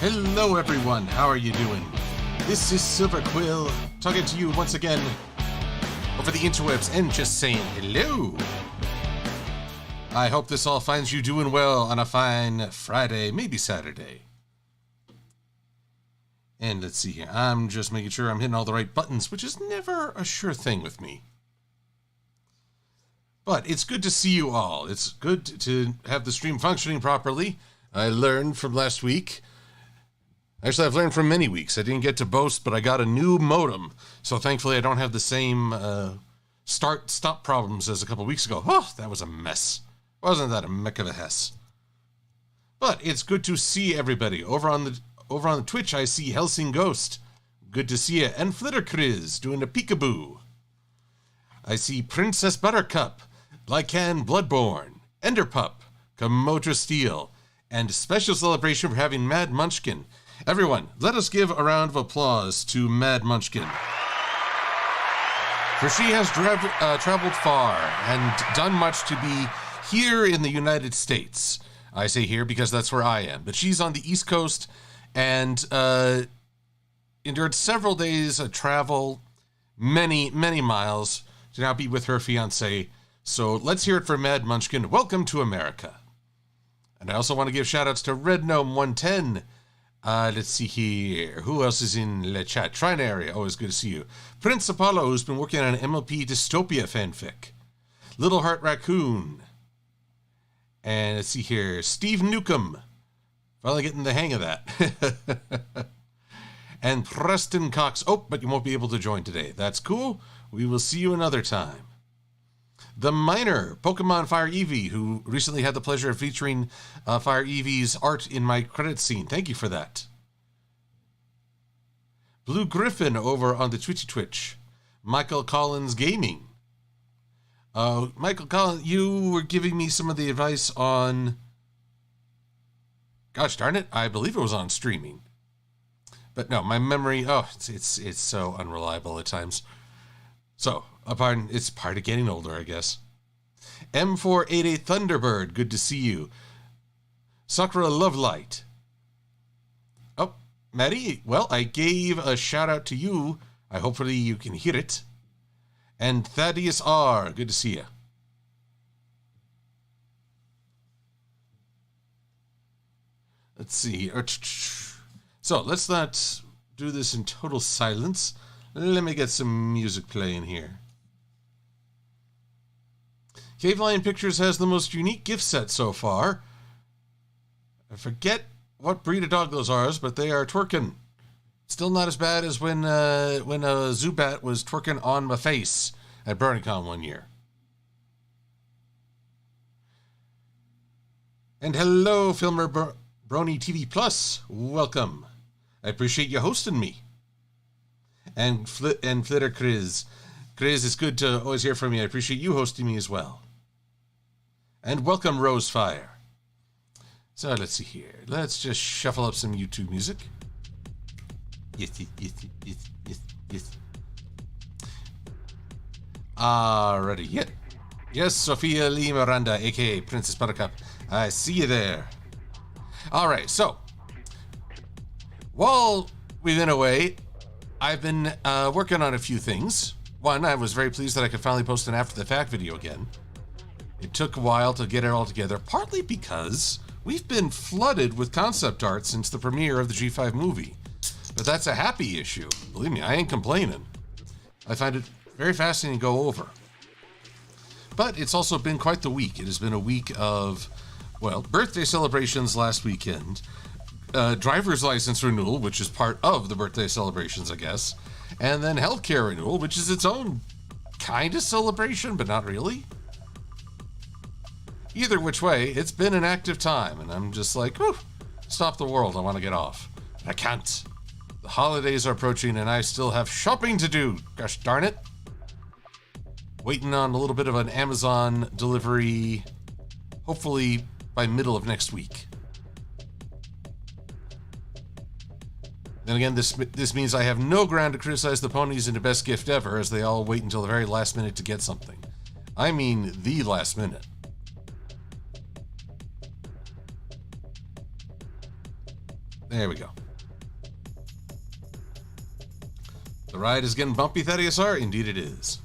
Hello everyone, how are you doing? This is Silver-Quill, talking to you once again over the interwebs and just saying hello. I hope this all finds you doing well on a fine Friday, maybe Saturday. And let's see here, I'm just making sure I'm hitting all the right buttons, which is never a sure thing with me. But it's good to see you all. It's good to have the stream functioning properly. I learned from last week. Actually, I've learned from many weeks. I didn't get to boast, but I got a new modem. So thankfully, I don't have the same start-stop problems as a couple weeks ago. Oh, that was a mess. Wasn't that a meck of a hess? But it's good to see everybody. Over on the Twitch, I see Helsing Ghost. Good to see you. And Flittercriz doing a peekaboo. I see Princess Buttercup, Lycan Bloodborne, Enderpup, Komotra Steel, and special celebration for having Mad Munchkin. Everyone, let us give a round of applause to Mad Munchkin. For she has traveled far and done much to be here in the United States. I say here because that's where I am. But she's on the East Coast and endured several days of travel, many, many miles, to now be with her fiancé. So let's hear it for Mad Munchkin. Welcome to America. And I also want to give shout-outs to Red Gnome 110. Let's see here. Who else is in the chat? Trinary, always good to see you. Prince Apollo, who's been working on an MLP Dystopia fanfic. Little Heart Raccoon. And let's see here. Steve Newcomb. Finally getting the hang of that. And Preston Cox. Oh, but you won't be able to join today. That's cool. We will see you another time. The Miner, Pokemon Fire Eevee, who recently had the pleasure of featuring Fire Eevee's art in my credits scene. Thank you for that. Blue Griffin over on the Twitch. Michael Collins Gaming. Michael Collins, you were giving me some of the advice on... Gosh darn it, I believe it was on streaming. But no, my memory, it's so unreliable at times. So, it's part of getting older, I guess. M488 Thunderbird, good to see you. Sakura Lovelight. Oh, Maddie, well, I gave a shout out to you. Hopefully you can hear it. And Thaddeus R, good to see you. Let's see. So, let's not do this in total silence. Let me get some music playing here. Cave Lion Pictures has the most unique gift set so far. I forget what breed of dog those are, but they are twerking. Still not as bad as when a Zubat was twerking on my face at BronyCon one year. And hello, Filmer Brony TV Plus. Welcome. I appreciate you hosting me. And Flitter Criz. Criz, it's good to always hear from you. I appreciate you hosting me as well. And welcome, Rosefire. So let's see here. Let's just shuffle up some YouTube music. Yes. Alrighty, yes, Sophia Lee Miranda, aka Princess Buttercup. I see you there. Alright, so while we've been away, I've been working on a few things. One, I was very pleased that I could finally post an After the Fact video again. It took a while to get it all together, partly because we've been flooded with concept art since the premiere of the G5 movie. But that's a happy issue. Believe me, I ain't complaining. I find it very fascinating to go over. But it's also been quite the week. It has been a week of, well, birthday celebrations last weekend, driver's license renewal, which is part of the birthday celebrations, I guess, and then healthcare renewal, which is its own kind of celebration, but not really. Either which way, it's been an active time, and I'm just like, whew, stop the world, I want to get off. But I can't. The holidays are approaching, and I still have shopping to do, gosh darn it. Waiting on a little bit of an Amazon delivery, hopefully by middle of next week. Then again, this means I have no ground to criticize the ponies into best gift ever, as they all wait until the very last minute to get something. I mean the last minute. There we go. The ride is getting bumpy, Thaddeus R. Indeed it is.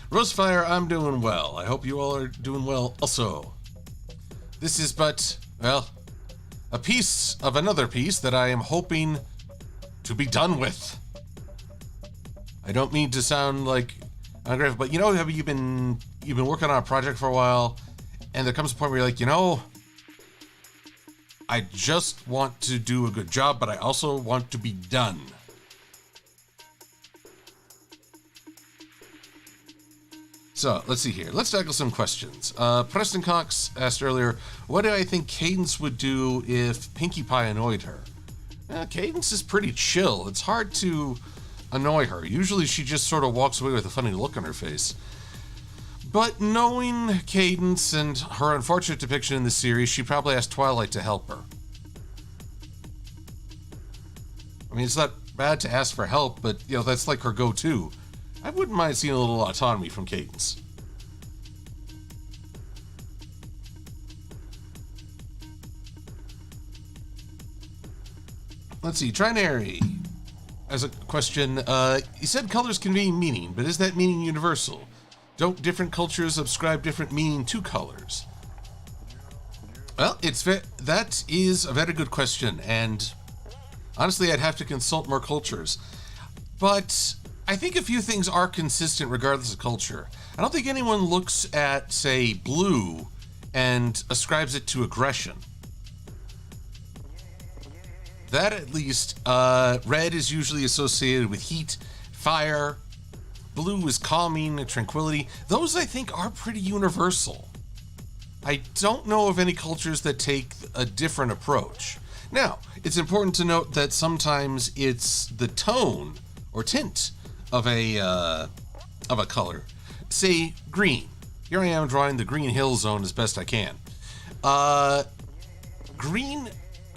Rosefire, I'm doing well. I hope you all are doing well also. This is but, well, a piece of another piece that I am hoping to be done with. I don't mean to sound like ungrateful, but you know, have you've been working on a project for a while, and there comes a point where you're like, you know, I just want to do a good job, but I also want to be done. So, let's see here. Let's tackle some questions. Preston Cox asked earlier, what do I think Cadence would do if Pinkie Pie annoyed her? Cadence is pretty chill. It's hard to annoy her. Usually she just sort of walks away with a funny look on her face. But knowing Cadence and her unfortunate depiction in the series, she probably asked Twilight to help her. I mean, it's not bad to ask for help, but, you know, that's like her go-to. I wouldn't mind seeing a little autonomy from Cadence. Let's see, Trinary has a question. You said colors convey meaning, but is that meaning universal? Don't different cultures ascribe different meaning to colors? Well, that is a very good question, and honestly, I'd have to consult more cultures. But I think a few things are consistent regardless of culture. I don't think anyone looks at, say, blue and ascribes it to aggression. That, at least, red is usually associated with heat, fire. Blue is calming and tranquility. Those, I think, are pretty universal. I don't know of any cultures that take a different approach. Now, it's important to note that sometimes it's the tone or tint of a color. Say, green. Here I am drawing the Green Hill Zone as best I can. Green,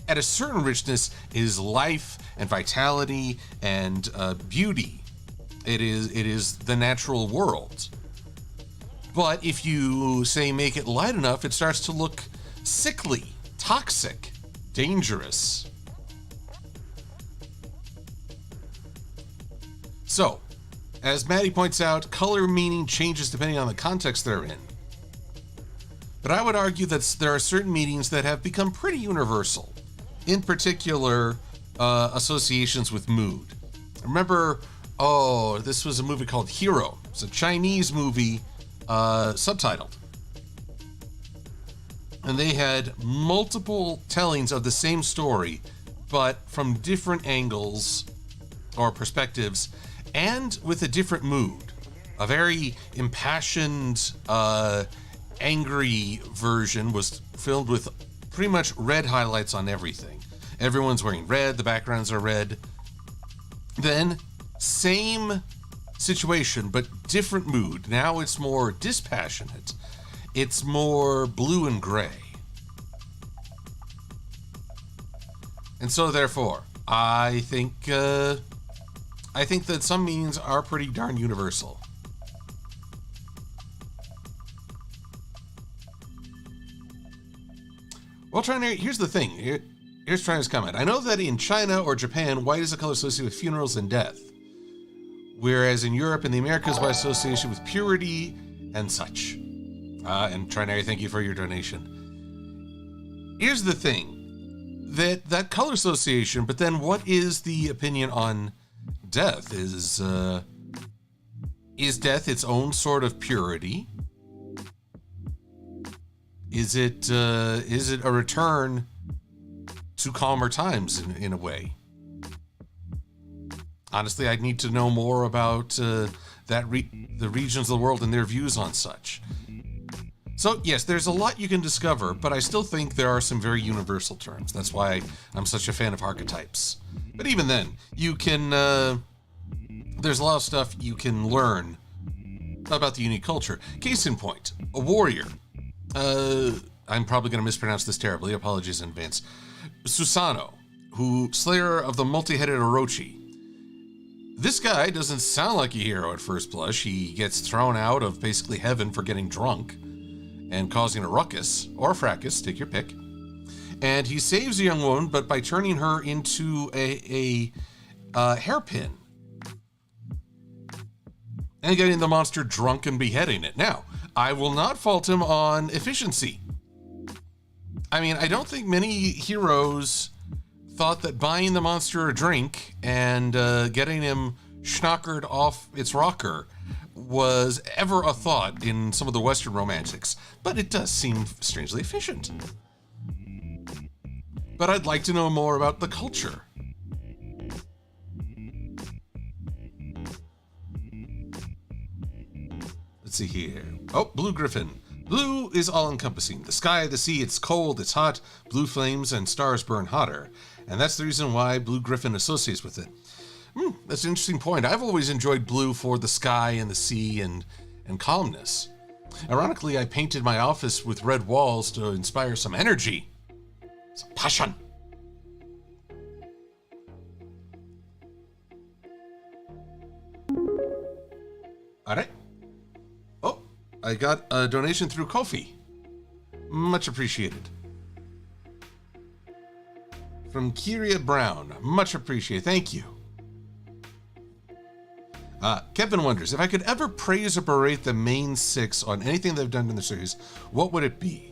at a certain richness, is life and vitality and beauty. It is the natural world. But if you, say, make it light enough, it starts to look sickly, toxic, dangerous. So, as Maddie points out, color meaning changes depending on the context they're in. But I would argue that there are certain meanings that have become pretty universal. In particular, associations with mood. Remember, this was a movie called Hero. It's a Chinese movie, subtitled. And they had multiple tellings of the same story, but from different angles or perspectives, and with a different mood. A very impassioned, angry version was filmed with pretty much red highlights on everything. Everyone's wearing red, the backgrounds are red. Then, same situation, but different mood. Now it's more dispassionate. It's more blue and gray. And so, therefore, I think that some meanings are pretty darn universal. Well, Trinary, here's the thing. Here's Trinary's comment. I know that in China or Japan, white is a color associated with funerals and death. Whereas in Europe and the Americas, white association with purity and such. And Trinary, thank you for your donation. Here's the thing. That color association, but then what is the opinion on death? Is death its own sort of purity? Is it a return to calmer times in a way? Honestly, I'd need to know more about the regions of the world and their views on such. So yes, there's a lot you can discover, but I still think there are some very universal terms. That's why I'm such a fan of archetypes. But even then, you can, there's a lot of stuff you can learn about the unique culture. Case in point, a warrior. I'm probably going to mispronounce this terribly. Apologies in advance. Susanoo, slayer of the multi-headed Orochi. This guy doesn't sound like a hero at first blush. He gets thrown out of basically heaven for getting drunk and causing a ruckus, or fracas, take your pick. And he saves a young woman, but by turning her into a hairpin. and getting the monster drunk and beheading it. Now, I will not fault him on efficiency. I mean, I don't think many heroes thought that buying the monster a drink and getting him schnockered off its rocker was ever a thought in some of the Western romantics, but it does seem strangely efficient. But I'd like to know more about the culture. Let's see here. Oh, Blue Griffin. Blue is all-encompassing. The sky, the sea, it's cold, it's hot, blue flames and stars burn hotter. And that's the reason why Blue Griffin associates with it. That's an interesting point. I've always enjoyed blue for the sky and the sea and calmness. Ironically, I painted my office with red walls to inspire some energy. Some passion. All right. Oh, I got a donation through Ko-fi. Much appreciated. From Kyria Brown. Much appreciated. Thank you. Kevin wonders, if I could ever praise or berate the main six on anything they've done in the series, what would it be?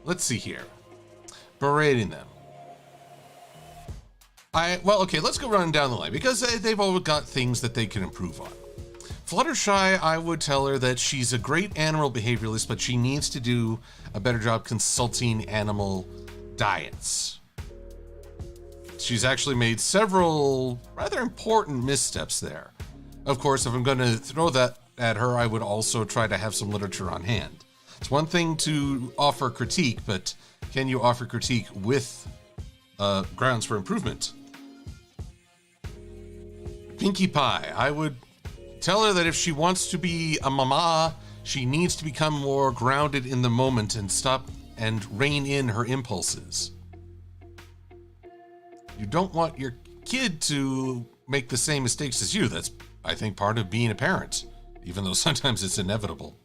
Let's see here. Berating them. Well, okay, let's go running down the line, because they've all got things that they can improve on. Fluttershy, I would tell her that she's a great animal behavioralist, but she needs to do a better job consulting animal diets. She's actually made several rather important missteps there. Of course, if I'm going to throw that at her, I would also try to have some literature on hand. It's one thing to offer critique, but can you offer critique with grounds for improvement? Pinkie Pie, I would tell her that if she wants to be a mama, she needs to become more grounded in the moment and stop and rein in her impulses. You don't want your kid to make the same mistakes as you. That's, I think, part of being a parent, even though sometimes it's inevitable.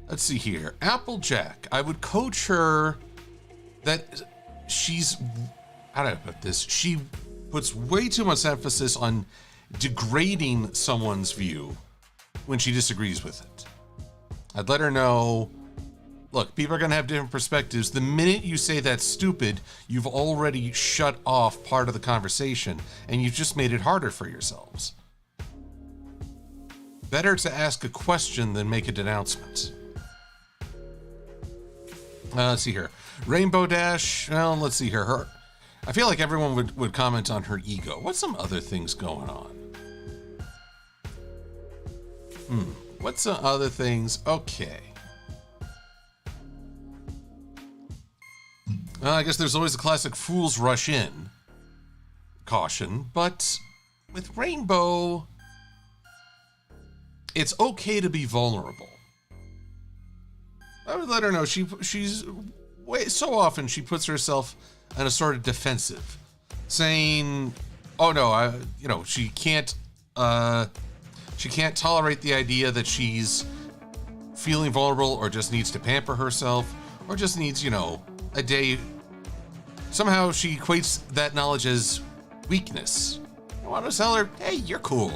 Let's see here. Applejack. I would coach her that she's, how do I put this? She puts way too much emphasis on degrading someone's view when she disagrees with it. I'd let her know, look, people are going to have different perspectives. The minute you say that's stupid, you've already shut off part of the conversation, and you've just made it harder for yourselves. Better to ask a question than make a denouncement. Let's see here. Rainbow Dash, well, let's see here. I feel like everyone would comment on her ego. What's some other things going on? What's some other things? Okay. Well, I guess there's always the classic fools rush in caution, but with Rainbow, it's okay to be vulnerable. I would let her know she's so often she puts herself in a sort of defensive, saying, "Oh no, she can't tolerate the idea that she's feeling vulnerable or just needs to pamper herself or just needs, a day." Somehow she equates that knowledge as weakness. I want to tell her, hey, you're cool.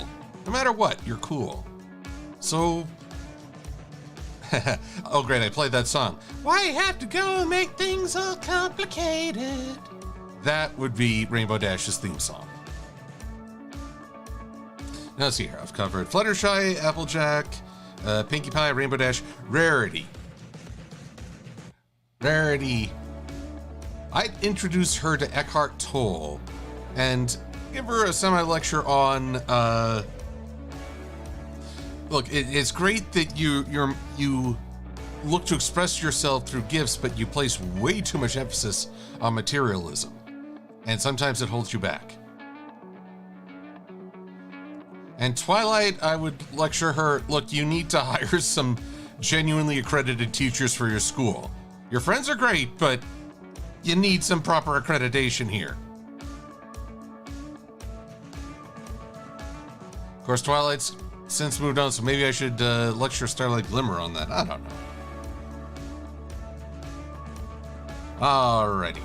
No matter what, you're cool. So, oh great, I played that song. Why you have to go and make things all complicated? That would be Rainbow Dash's theme song. Now let's see here. I've covered Fluttershy, Applejack, Pinkie Pie, Rainbow Dash, Rarity. I'd introduce her to Eckhart Tolle and give her a semi-lecture on, look, it's great that you look to express yourself through gifts, but you place way too much emphasis on materialism, and sometimes it holds you back. And Twilight, I would lecture her, look, you need to hire some genuinely accredited teachers for your school. Your friends are great, but you need some proper accreditation here. Of course, Twilight's since moved on, so maybe I should lecture Starlight Glimmer on that. I don't know. Alrighty.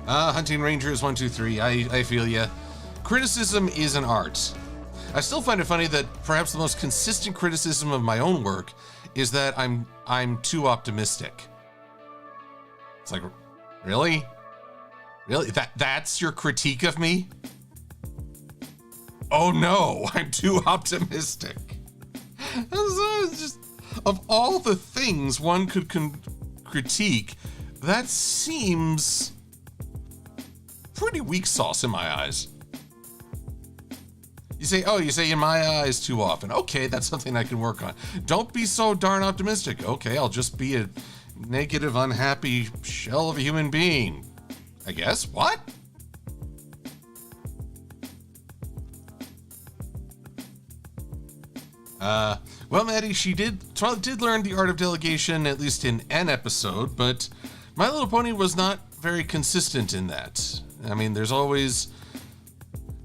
Hunting Rangers 123. I feel ya. Criticism is an art. I still find it funny that perhaps the most consistent criticism of my own work is that I'm too optimistic. It's like, really? Really? That's your critique of me? Oh no, I'm too optimistic. It's just, of all the things one could critique, that seems pretty weak sauce in my eyes. You say in my eyes too often. Okay, that's something I can work on. Don't be so darn optimistic. Okay, I'll just be a negative, unhappy shell of a human being. I guess. What? Well, Maddie, Twilight did learn the art of delegation, at least in an episode, but My Little Pony was not very consistent in that. I mean, there's always,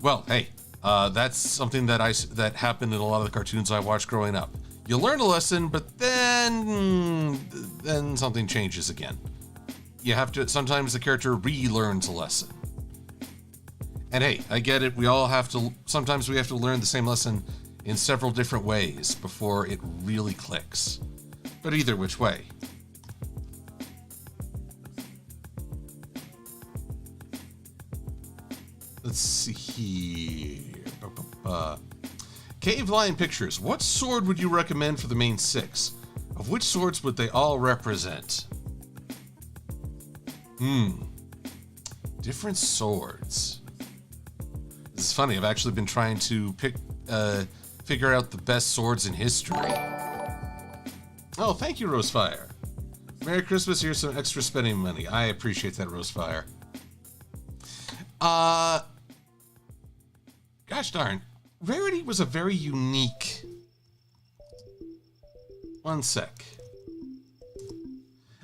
well, hey, that's something that happened in a lot of the cartoons I watched growing up. You learn a lesson, but then something changes again. You have to, sometimes the character relearns a lesson. And hey, I get it, sometimes we have to learn the same lesson in several different ways before it really clicks. But either which way. Let's see here. Cave Lion Pictures. What sword would you recommend for the main 6? Of which swords would they all represent? Different swords. This is funny. I've actually been trying to figure out the best swords in history. Oh, thank you, Rosefire. Merry Christmas. Here's some extra spending money. I appreciate that, Rosefire. Gosh darn. Rarity was a very unique... One sec.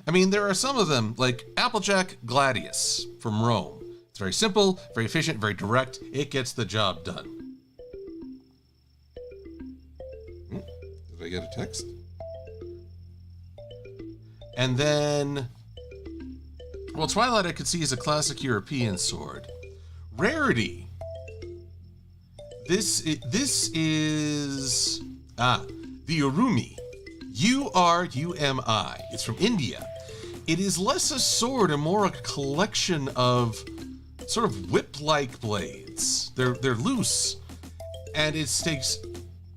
I mean, there are some of them, like Applejack Gladius from Rome. It's very simple, very efficient, very direct. It gets the job done. Did I get a text? And then... Well, Twilight I could see is a classic European sword. Rarity. This is the Urumi. Urumi. It's from India. It is less a sword and more a collection of sort of whip-like blades. They're loose, and it takes.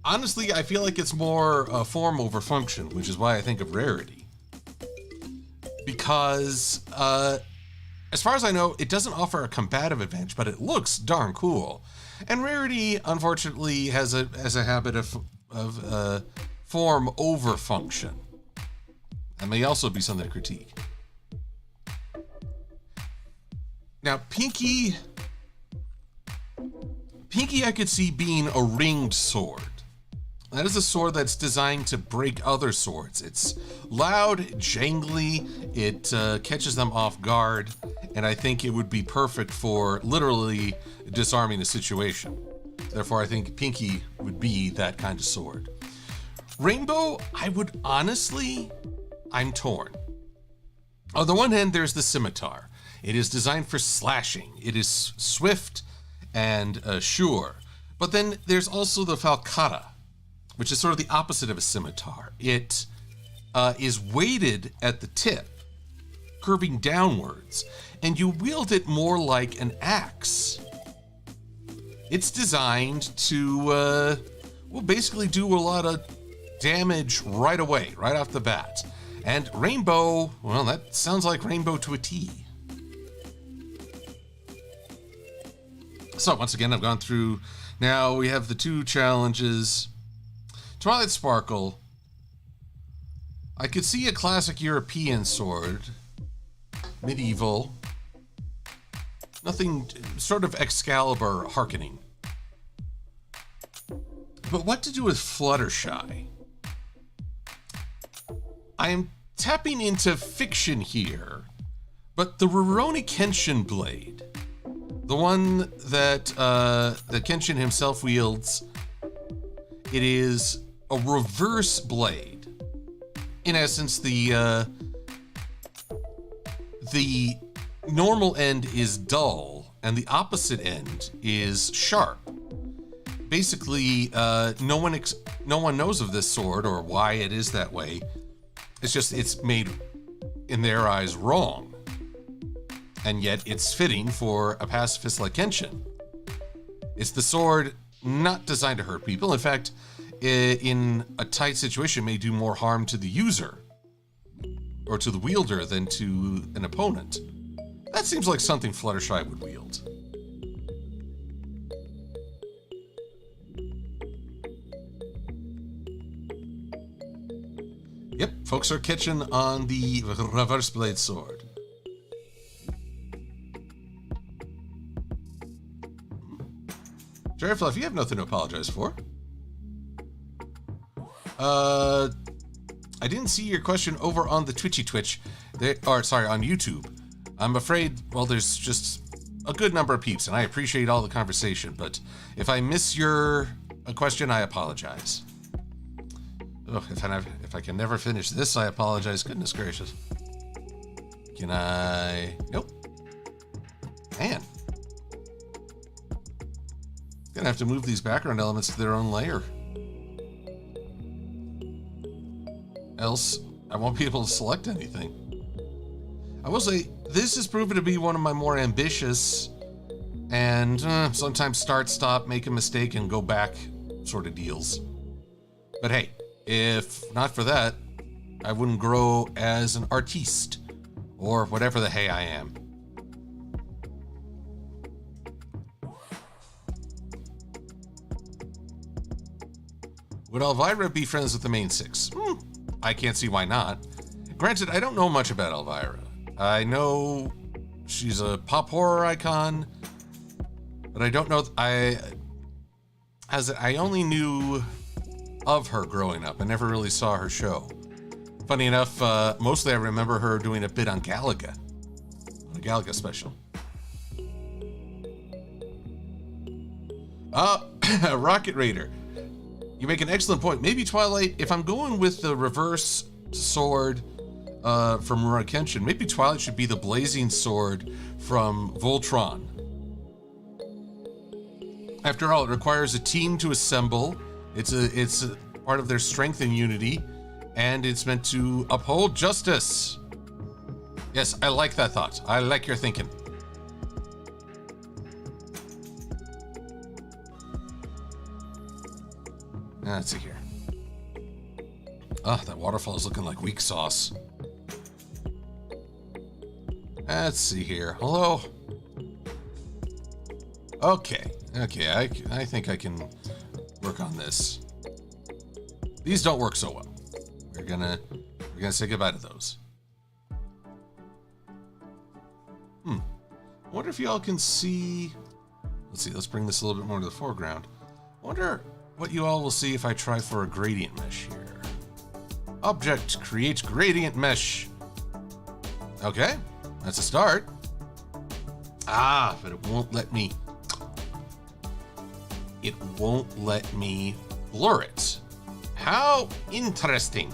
Honestly, I feel like it's more form over function, which is why I think of Rarity. Because as far as I know, it doesn't offer a combative advantage, but it looks darn cool. And Rarity, unfortunately, has a habit of form over function. That may also be something to critique. Now, Pinky I could see being a ringed sword. That is a sword that's designed to break other swords. It's loud, jangly, it catches them off guard, and I think it would be perfect for literally disarming a situation. Therefore, I think Pinky would be that kind of sword. Rainbow, I'm torn. On the one hand, there's the scimitar. It is designed for slashing. It is swift and sure. But then there's also the falcata, which is sort of the opposite of a scimitar. It is weighted at the tip, curving downwards, and you wield it more like an axe. It's designed to, basically do a lot of damage right away, right off the bat. And Rainbow, well, that sounds like Rainbow to a T. So once again, I've gone through, now we have the 2 challenges. Twilight Sparkle, I could see a classic European sword, medieval, nothing, sort of Excalibur hearkening. But what to do with Fluttershy? I am tapping into fiction here, but the Rurouni Kenshin blade, the one that Kenshin himself wields, it is a reverse blade. In essence, the normal end is dull, and the opposite end is sharp. Basically, no one knows of this sword or why it is that way. It's just it's made, in their eyes, wrong. And yet it's fitting for a pacifist like Kenshin. It's the sword not designed to hurt people. In fact, in a tight situation, may do more harm to the user or to the wielder than to an opponent. That seems like something Fluttershy would wield. Yep, folks are catching on the reverse blade sword. Jerry Fluff, you have nothing to apologize for. I didn't see your question over on the Twitch. On YouTube. I'm afraid, well, there's just a good number of peeps, and I appreciate all the conversation, but if I miss your question, I apologize. Oh, if I can never finish this, I apologize. Goodness gracious. Can I? Nope. Man. Gonna have to move these background elements to their own layer. Else, I won't be able to select anything. I will say, this has proven to be one of my more ambitious and sometimes start, stop, make a mistake, and go back sort of deals. But hey, if not for that, I wouldn't grow as an artiste, or whatever the hey I am. Would Elvira be friends with the main six? I can't see why not. Granted, I don't know much about Elvira. I know she's a pop horror icon, but I don't know. I only knew of her growing up. I never really saw her show. Funny enough, mostly I remember her doing a bit on Galaga, on a Galaga special. Rocket Raider. You make an excellent point. Maybe Twilight, if I'm going with the reverse sword from Rurouni Kenshin, maybe Twilight should be the blazing sword from Voltron. After all, it requires a team to assemble. It's a part of their strength and unity, and it's meant to uphold justice. Yes, I like that thought. I like your thinking. Let's see here. That waterfall is looking like weak sauce. Let's see here. Hello? Okay, I think I can work on this. These don't work so well. We're gonna say goodbye to those. I wonder if y'all can see. Let's see, let's bring this a little bit more to the foreground. I wonder what you all will see if I try for a gradient mesh here. Object, create gradient mesh. Okay, that's a start. But it won't let me. It won't let me blur it. How interesting.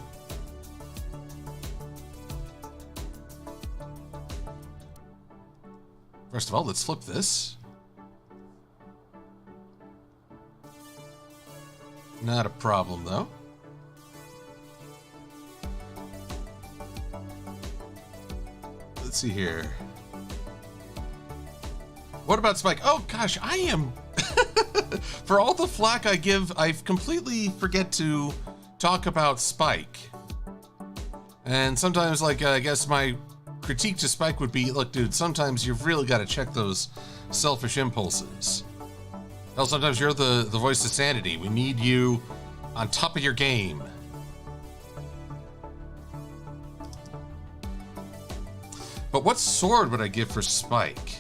First of all, let's flip this. Not a problem, though. Let's see here. What about Spike? Oh, gosh, I am... For all the flack I give, I completely forget to talk about Spike. And sometimes, like, I guess my critique to Spike would be, look, dude, sometimes you've really got to check those selfish impulses. Hell, sometimes you're the voice of sanity. We need you on top of your game. But what sword would I give for Spike?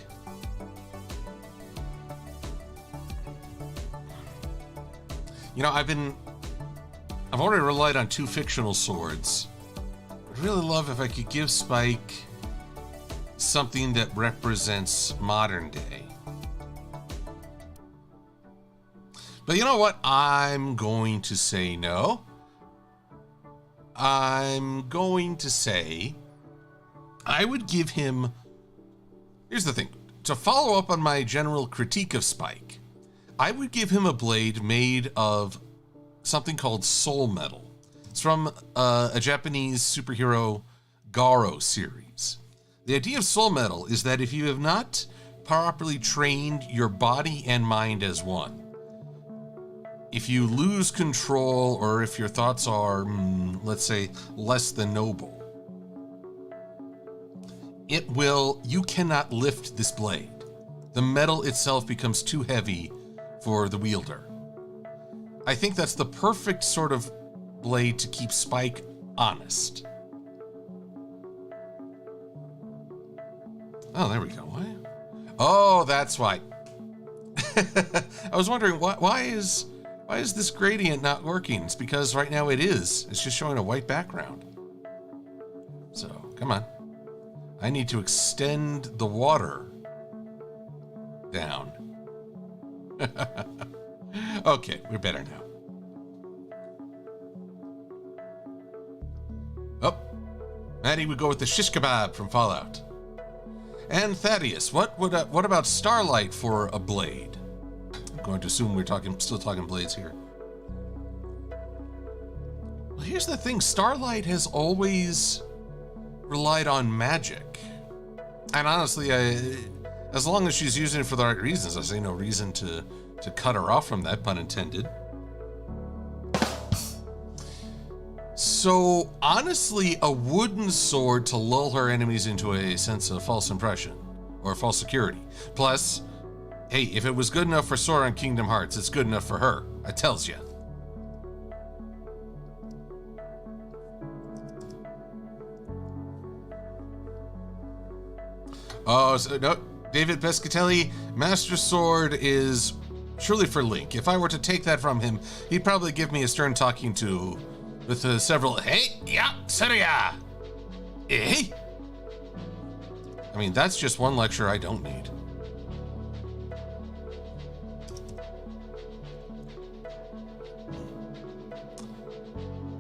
You know, I've already relied on 2 fictional swords. I'd really love if I could give Spike something that represents modern day. But you know what? I'm going to say no. I'm going to say I would give him Here's the thing. To follow up on my general critique of Spike, I would give him a blade made of something called soul metal. It's from a Japanese superhero Garo series. The idea of soul metal is that if you have not properly trained your body and mind as one, if you lose control or if your thoughts are, let's say, less than noble, you cannot lift this blade. The metal itself becomes too heavy for the wielder. I think that's the perfect sort of blade to keep Spike honest. Oh, there we go. Why? Oh, that's why. I was wondering why is this gradient not working? It's because right now it is. It's just showing a white background. So, come on. I need to extend the water down. Okay, we're better now. Oh, Maddie would go with the shish kebab from Fallout. And Thaddeus, what about Starlight for a blade? I'm going to assume we're still talking blades here. Well, here's the thing. Starlight has always relied on magic. And honestly, as long as she's using it for the right reasons, I see no reason to cut her off from that, pun intended. So, honestly, a wooden sword to lull her enemies into a sense of false impression or false security. Plus, hey, if it was good enough for Sora in Kingdom Hearts, it's good enough for her. I tells ya. Oh, so, no, David Pescatelli, Master Sword is surely for Link. If I were to take that from him, he'd probably give me a stern talking to with several, hey, yeah, Surya, eh? I mean, that's just one lecture I don't need.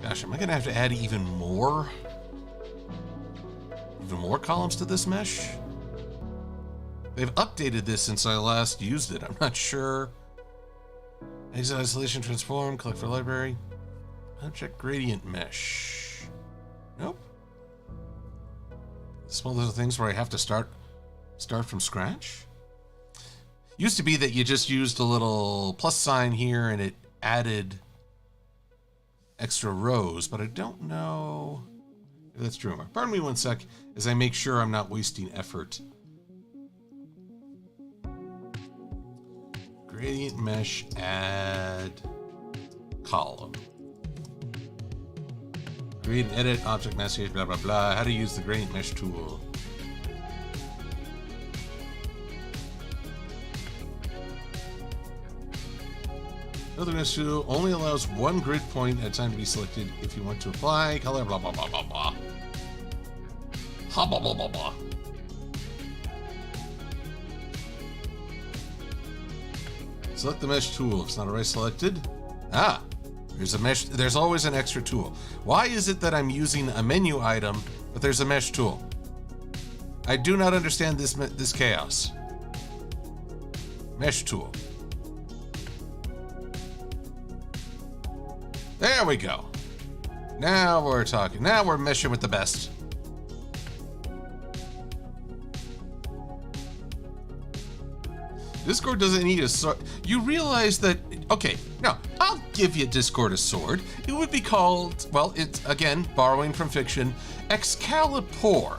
Gosh, am I gonna have to add even more columns to this mesh? They've updated this since I last used it. I'm not sure. Exit isolation transform, collect for library. Object gradient mesh. Nope. Small little things where I have to start from scratch. Used to be that you just used a little plus sign here and it added extra rows, but I don't know if that's true. Pardon me one sec as I make sure I'm not wasting effort. Gradient mesh, add column. Create and edit object message, blah, blah, blah. How to use the gradient mesh tool. Another mesh tool only allows one grid point at a time to be selected if you want to apply color, blah, blah, blah, blah, blah. Ha, blah, blah, blah, blah. Select the mesh tool. If it's not already selected, there's a mesh. There's always an extra tool. Why is it that I'm using a menu item, but there's a mesh tool? I do not understand this chaos. Mesh tool. There we go. Now we're talking. Now we're meshing with the best. Discord doesn't need a sword. You realize that, okay, no, I'll give you Discord a sword. It would be called, well, it's, again, borrowing from fiction, Excalibur.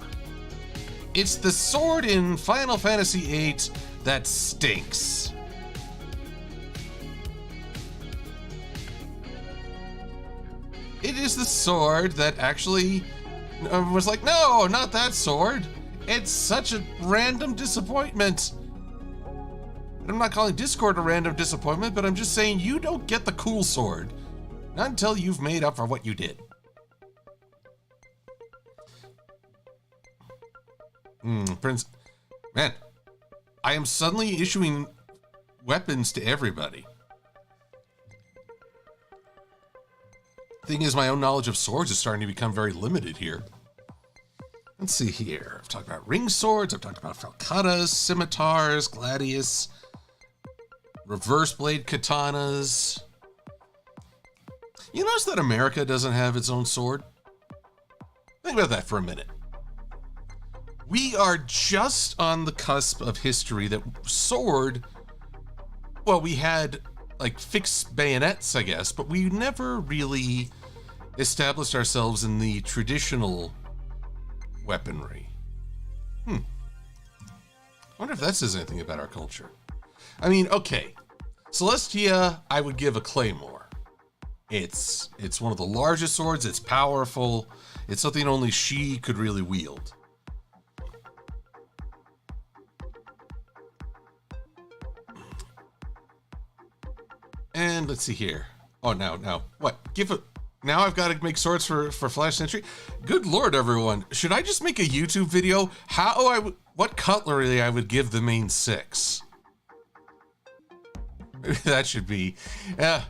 It's the sword in Final Fantasy VIII that stinks. It is the sword that actually was like, no, not that sword. It's such a random disappointment. I'm not calling Discord a random disappointment, but I'm just saying you don't get the cool sword. Not until you've made up for what you did. Prince, man, I am suddenly issuing weapons to everybody. Thing is, my own knowledge of swords is starting to become very limited here. Let's see here. I've talked about ring swords. I've talked about falcatas, scimitars, gladius, reverse blade katanas. You notice that America doesn't have its own sword? Think about that for a minute. We are just on the cusp of history that sword, well, we had like fixed bayonets, I guess, but we never really established ourselves in the traditional weaponry. I wonder if that says anything about our culture. I mean, okay, Celestia, I would give a claymore. It's one of the largest swords. It's powerful. It's something only she could really wield. And let's see here. Oh, now what? Now I've got to make swords for Flash Sentry. Good Lord, everyone. Should I just make a YouTube video? What cutlery I would give the main 6? Maybe that should be, yeah.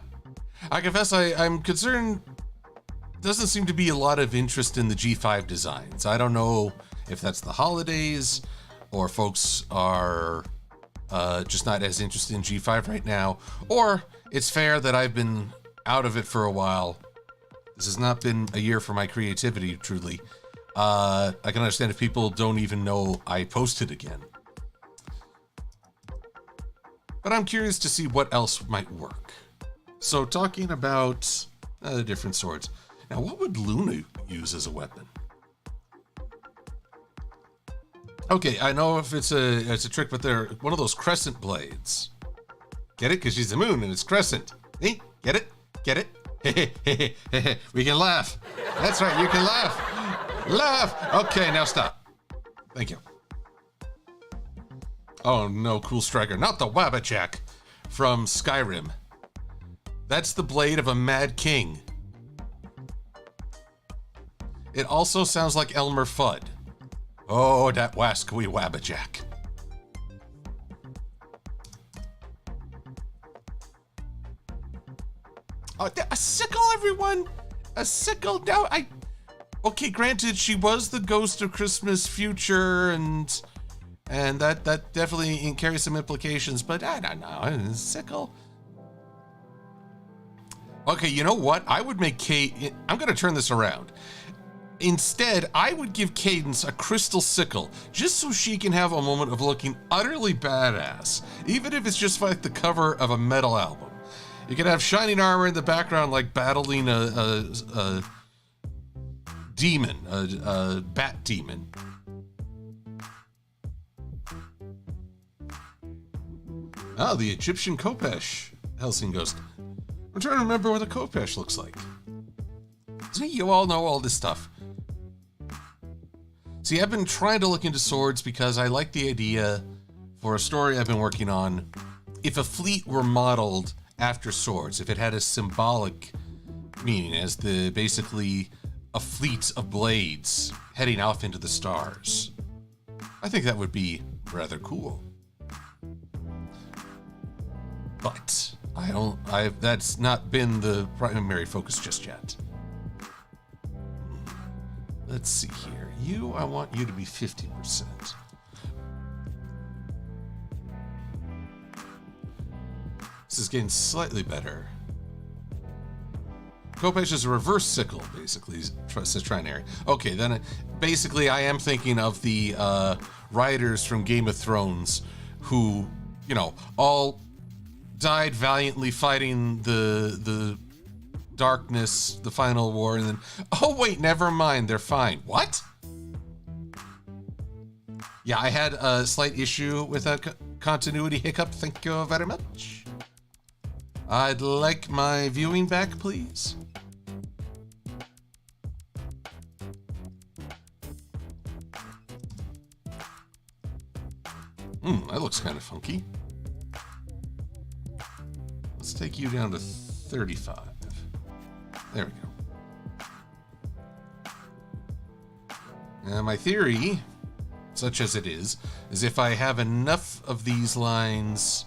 I confess I'm concerned. Doesn't seem to be a lot of interest in the G5 designs. I don't know if that's the holidays or folks are just not as interested in G5 right now, or it's fair that I've been out of it for a while. This has not been a year for my creativity, truly. I can understand if people don't even know I posted again. But I'm curious to see what else might work. So talking about the different swords. Now, what would Luna use as a weapon? Okay, I know if it's a trick, but they're one of those crescent blades. Get it? Because she's the moon and it's crescent. Hey, get it? Get it? We can laugh. That's right, you can laugh. Laugh. Okay, now stop. Thank you. Oh no, cool striker. Not the Wabbajack from Skyrim. That's the blade of a mad king. It also sounds like Elmer Fudd. Oh, that wascally Wabbajack. Oh, a sickle, everyone! A sickle? No, okay, granted, she was the ghost of Christmas future, and that definitely carries some implications, but I don't know, a sickle? Okay, you know what? I would make Kate, I'm gonna turn this around. Instead, I would give Cadence a crystal sickle, just so she can have a moment of looking utterly badass, even if it's just like the cover of a metal album. You could have shining armor in the background, like battling a demon, a bat demon. Oh, the Egyptian Khopesh Helsing Ghost. I'm trying to remember what a Khopesh looks like. See, you all know all this stuff. See, I've been trying to look into swords because I like the idea for a story I've been working on. If a fleet were modeled after swords, if it had a symbolic meaning as basically a fleet of blades heading off into the stars, I think that would be rather cool. But that's not been the primary focus just yet. Let's see here. I want you to be 50%. This is getting slightly better. Khopesh is a reverse sickle, basically, says Trinary. Okay, then basically I am thinking of the riders from Game of Thrones who, all died valiantly fighting the darkness, the final war, and then, oh wait, never mind, they're fine. What? Yeah, I had a slight issue with a continuity hiccup. Thank you very much. I'd like my viewing back, please. That looks kind of funky. Let's take you down to 35. There we go. Now, my theory, such as it is if I have enough of these lines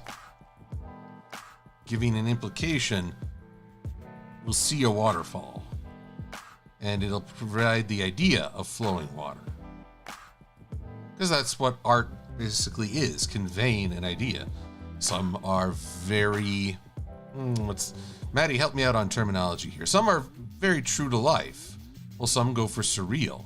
giving an implication, we'll see a waterfall. And it'll provide the idea of flowing water. Because that's what art basically is, conveying an idea. Some are very... Maddie, help me out on terminology here. Some are very true to life, while some go for surreal.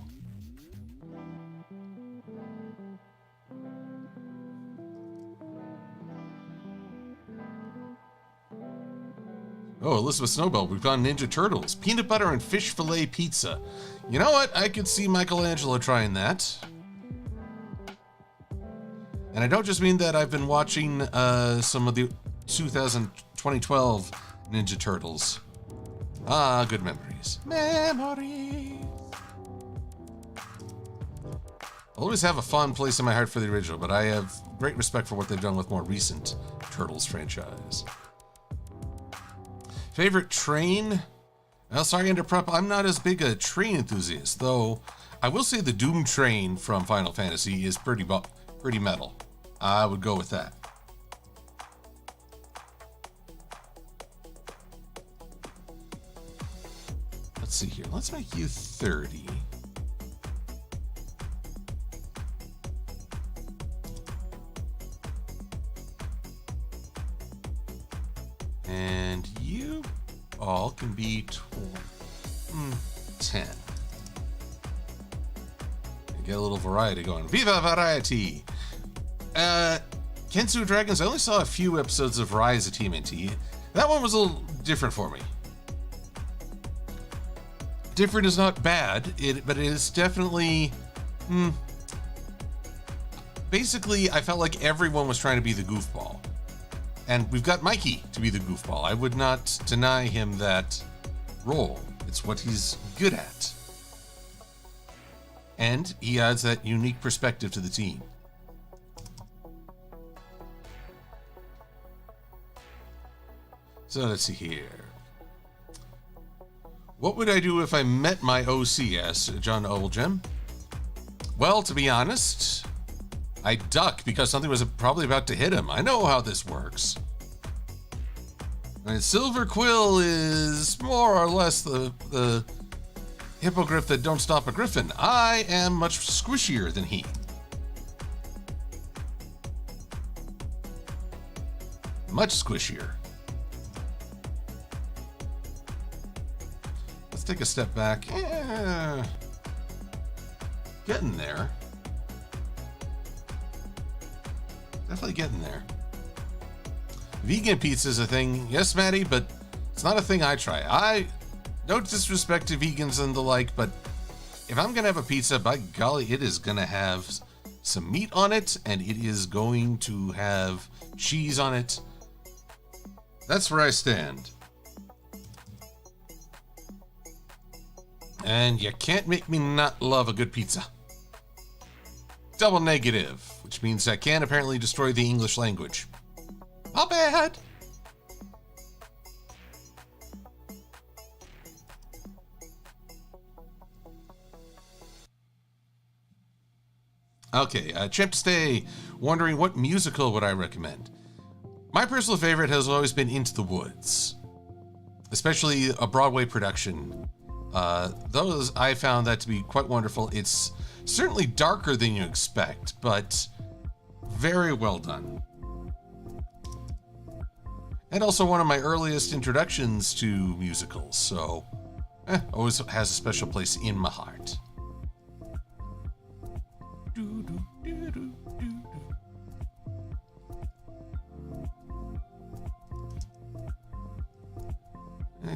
Oh, Elizabeth Snowbell, we've gone Ninja Turtles. Peanut butter and fish fillet pizza. You know what? I could see Michelangelo trying that. And I don't just mean that. I've been watching some of the 2012 Ninja Turtles. Ah, good memories. Memories. I'll always have a fond place in my heart for the original, but I have great respect for what they've done with more recent Turtles franchise. Favorite train? Well, sorry, Interprep, I'm not as big a train enthusiast, though I will say the Doom train from Final Fantasy is pretty metal. I would go with that. Let's see here. Let's make you 30. And you all can be 10. Get a little variety going. Viva variety! Kensu Dragons, I only saw a few episodes of Rise of TMNT. That one was a little different for me. Different is not bad, but it is definitely... Basically, I felt like everyone was trying to be the goofball. And we've got Mikey to be the goofball. I would not deny him that role. It's what he's good at. And he adds that unique perspective to the team. So let's see here. What would I do if I met my OC? Asked John Oldgem. Well, to be honest, I duck because something was probably about to hit him. I know how this works. And Silver-Quill is more or less the hippogriff that don't stop a griffin. I am much squishier than he. Much squishier. Let's take a step back. Getting there. Definitely getting there. Vegan pizza is a thing. Yes, Maddie, but it's not a thing I try. No disrespect to vegans and the like, but if I'm going to have a pizza, by golly, it is going to have some meat on it, and it is going to have cheese on it. That's where I stand. And you can't make me not love a good pizza. Double negative, which means I can apparently destroy the English language. Not bad. Okay, Chip Stay, wondering what musical would I recommend? My personal favorite has always been Into the Woods, especially a Broadway production. Those, I found that to be quite wonderful. It's certainly darker than you expect, but very well done. And also one of my earliest introductions to musicals, so always has a special place in my heart.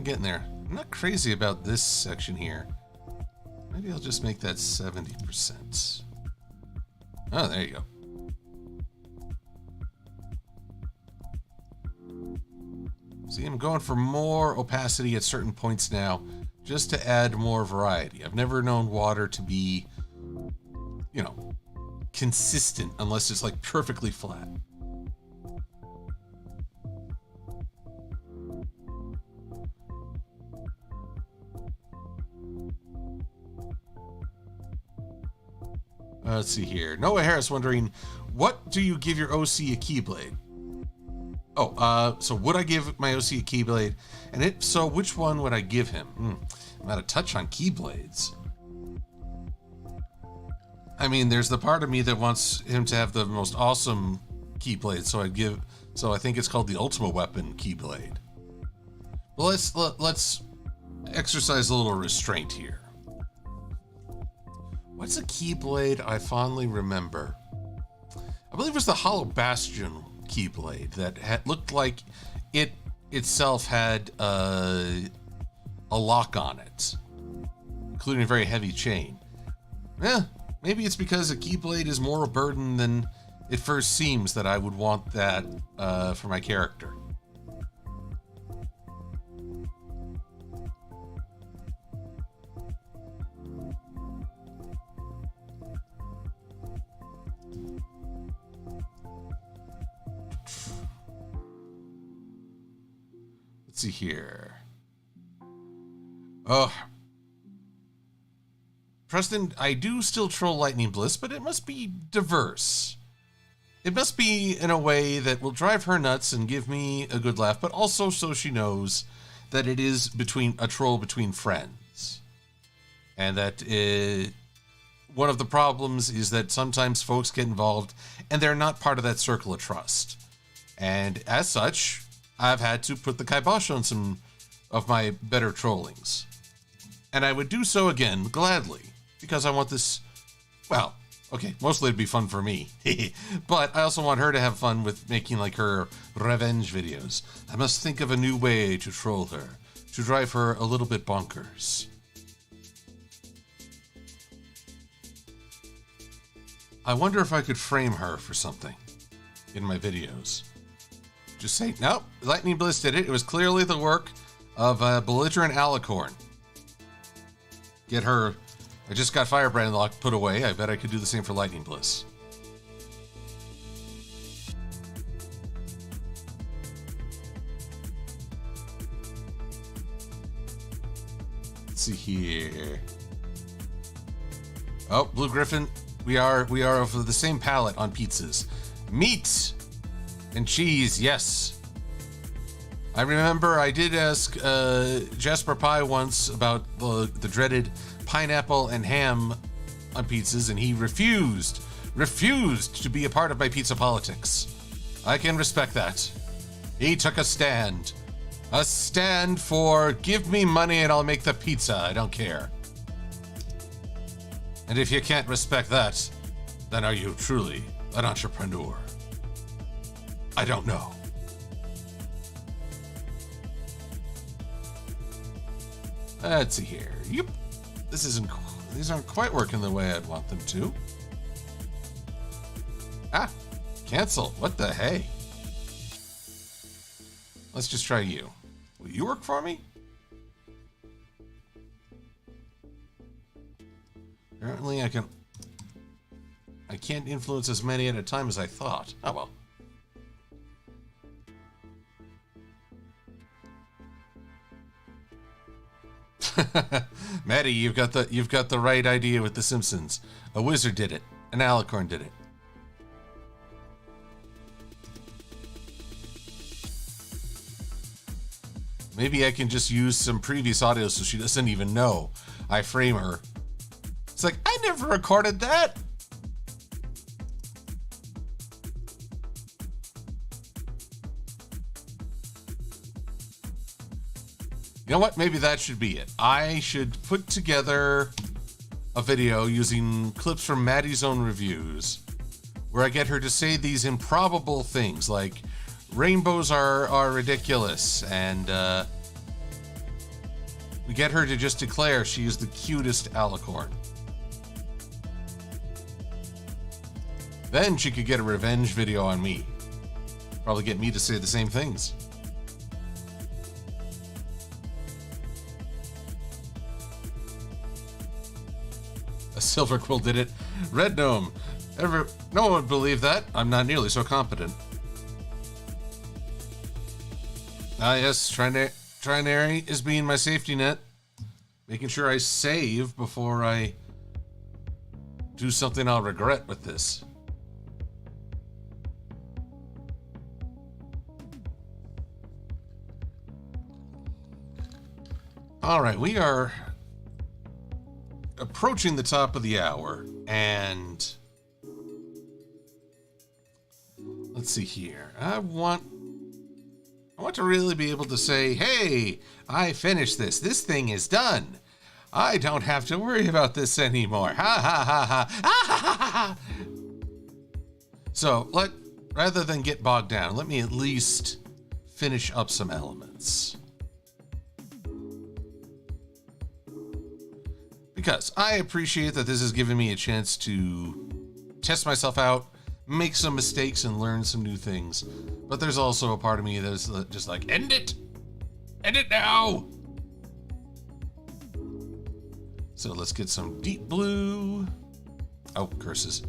Getting there. I'm not crazy about this section here. Maybe I'll just make that 70%. Oh, there you go. See, I'm going for more opacity at certain points now, just to add more variety. I've never known water to be, you know, consistent unless it's like perfectly flat. Let's see here. Noah Harris wondering, what do you give your OC a Keyblade? Oh, so would I give my OC a Keyblade? And if so, which one would I give him? I'm out of touch on Keyblades. I mean, there's the part of me that wants him to have the most awesome Keyblade, so I think it's called the Ultimate Weapon Keyblade. But let's exercise a little restraint here. What's a Keyblade I fondly remember? I believe it was the Hollow Bastion Keyblade that looked like it itself had a lock on it, including a very heavy chain. Maybe it's because a Keyblade is more a burden than it first seems that I would want that for my character. Let's see here. Oh, Preston, I do still troll Lightning Bliss, but it must be diverse. It must be in a way that will drive her nuts and give me a good laugh, but also so she knows that it is a troll between friends. And that one of the problems is that sometimes folks get involved and they're not part of that circle of trust. And as such, I've had to put the kibosh on some of my better trollings. And I would do so again, gladly, because I want this, well, okay, mostly it'd be fun for me. But I also want her to have fun with making like her revenge videos. I must think of a new way to troll her, to drive her a little bit bonkers. I wonder if I could frame her for something in my videos. Just say, nope, Lightning Bliss did it. It was clearly the work of a belligerent alicorn. Get her. I just got Firebrand Lock put away. I bet I could do the same for Lightning Bliss. Let's see here. Oh, Blue Griffin. We are of the same palate on pizzas. Meat and cheese, yes. I remember I did ask Jasper Pie once about the dreaded pineapple and ham on pizzas, and he refused to be a part of my pizza politics. I can respect that. He took a stand for give me money and I'll make the pizza. I don't care. And if you can't respect that, then are you truly an entrepreneur? I don't know. Let's see here. Yep. These aren't quite working the way I'd want them to. Ah, cancel. What the hey? Let's just try you. Will you work for me? Apparently I can't influence as many at a time as I thought. Oh well. Maddie, you've got the right idea with The Simpsons. A wizard did it. An alicorn did it. Maybe I can just use some previous audio so she doesn't even know I frame her. It's like, I never recorded that. You know what? Maybe that should be it. I should put together a video using clips from Maddie's own reviews where I get her to say these improbable things like rainbows are ridiculous, and we get her to just declare she is the cutest alicorn. Then she could get a revenge video on me. Probably get me to say the same things. Silver-Quill did it. Red Gnome. No one would believe that. I'm not nearly so competent. Ah, yes. Trinary is being my safety net. Making sure I save before I do something I'll regret with this. All right, we are approaching the top of the hour, and let's see here. I want to really be able to say, hey, I finished this. This thing is done. I don't have to worry about this anymore. Ha ha ha ha. Ha ha ha ha. So, rather than get bogged down, let me at least finish up some elements. Because I appreciate that this has given me a chance to test myself out, make some mistakes, and learn some new things. But there's also a part of me that's just like, end it! End it now! So let's get some deep blue. Oh, curses.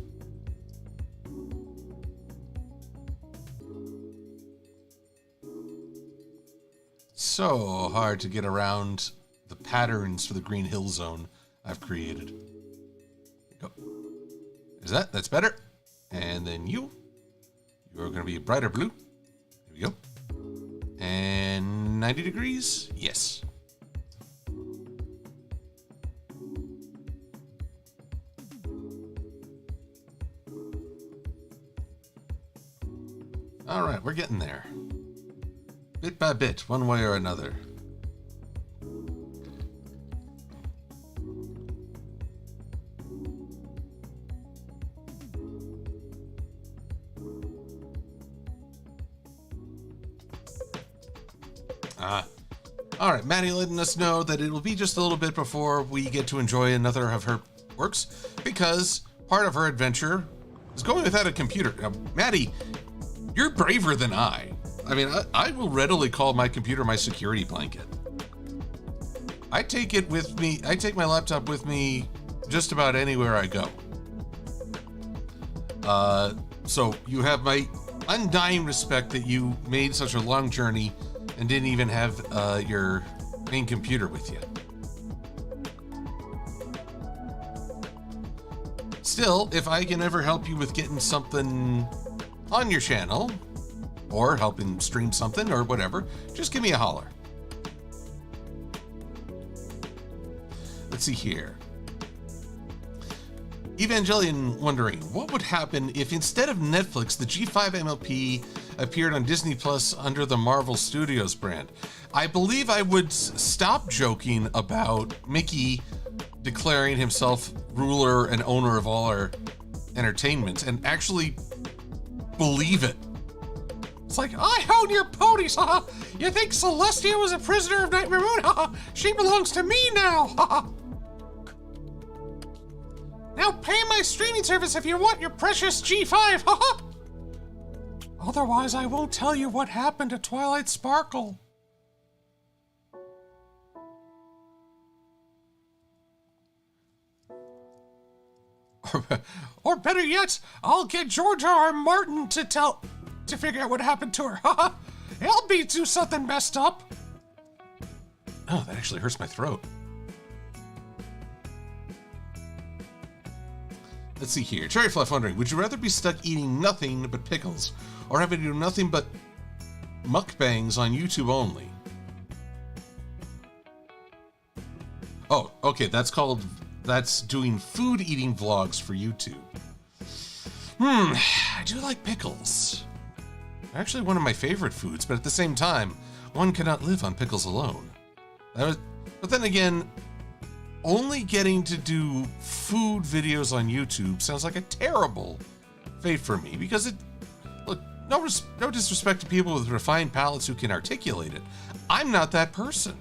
So hard to get around the patterns for the Green Hill Zone I've created. Go. Is that's better? And then you're going to be a brighter blue. Here we go. And 90 degrees? Yes. All right, we're getting there. Bit by bit, one way or another. All right, Maddie letting us know that it will be just a little bit before we get to enjoy another of her works, because part of her adventure is going without a computer. Now, Maddie, you're braver than I. I mean, I will readily call my computer my security blanket. I take it with me. I take my laptop with me just about anywhere I go. So you have my undying respect that you made such a long journey and didn't even have your main computer with you. Still, if I can ever help you with getting something on your channel, or helping stream something or whatever, just give me a holler. Let's see here. Evangelion wondering, what would happen if instead of Netflix, the G5 MLP appeared on Disney Plus under the Marvel Studios brand? I believe I would stop joking about Mickey declaring himself ruler and owner of all our entertainment and actually believe it. It's like, I own your ponies, haha. You think Celestia was a prisoner of Nightmare Moon? Haha. She belongs to me now, haha. Now pay my streaming service if you want your precious G5, haha. Otherwise, I won't tell you what happened to Twilight Sparkle. Or better yet, I'll get George R. Martin to figure out what happened to her. Haha. He'll be do something messed up. Oh, that actually hurts my throat. Let's see here. Cherry Fluff wondering, would you rather be stuck eating nothing but pickles or having to do nothing but mukbangs on YouTube only? Oh, okay, that's doing food eating vlogs for YouTube. I do like pickles. They're actually one of my favorite foods, but at the same time, one cannot live on pickles alone. But then again, only getting to do food videos on YouTube sounds like a terrible fate for me, because look, no disrespect to people with refined palates who can articulate it. I'm not that person.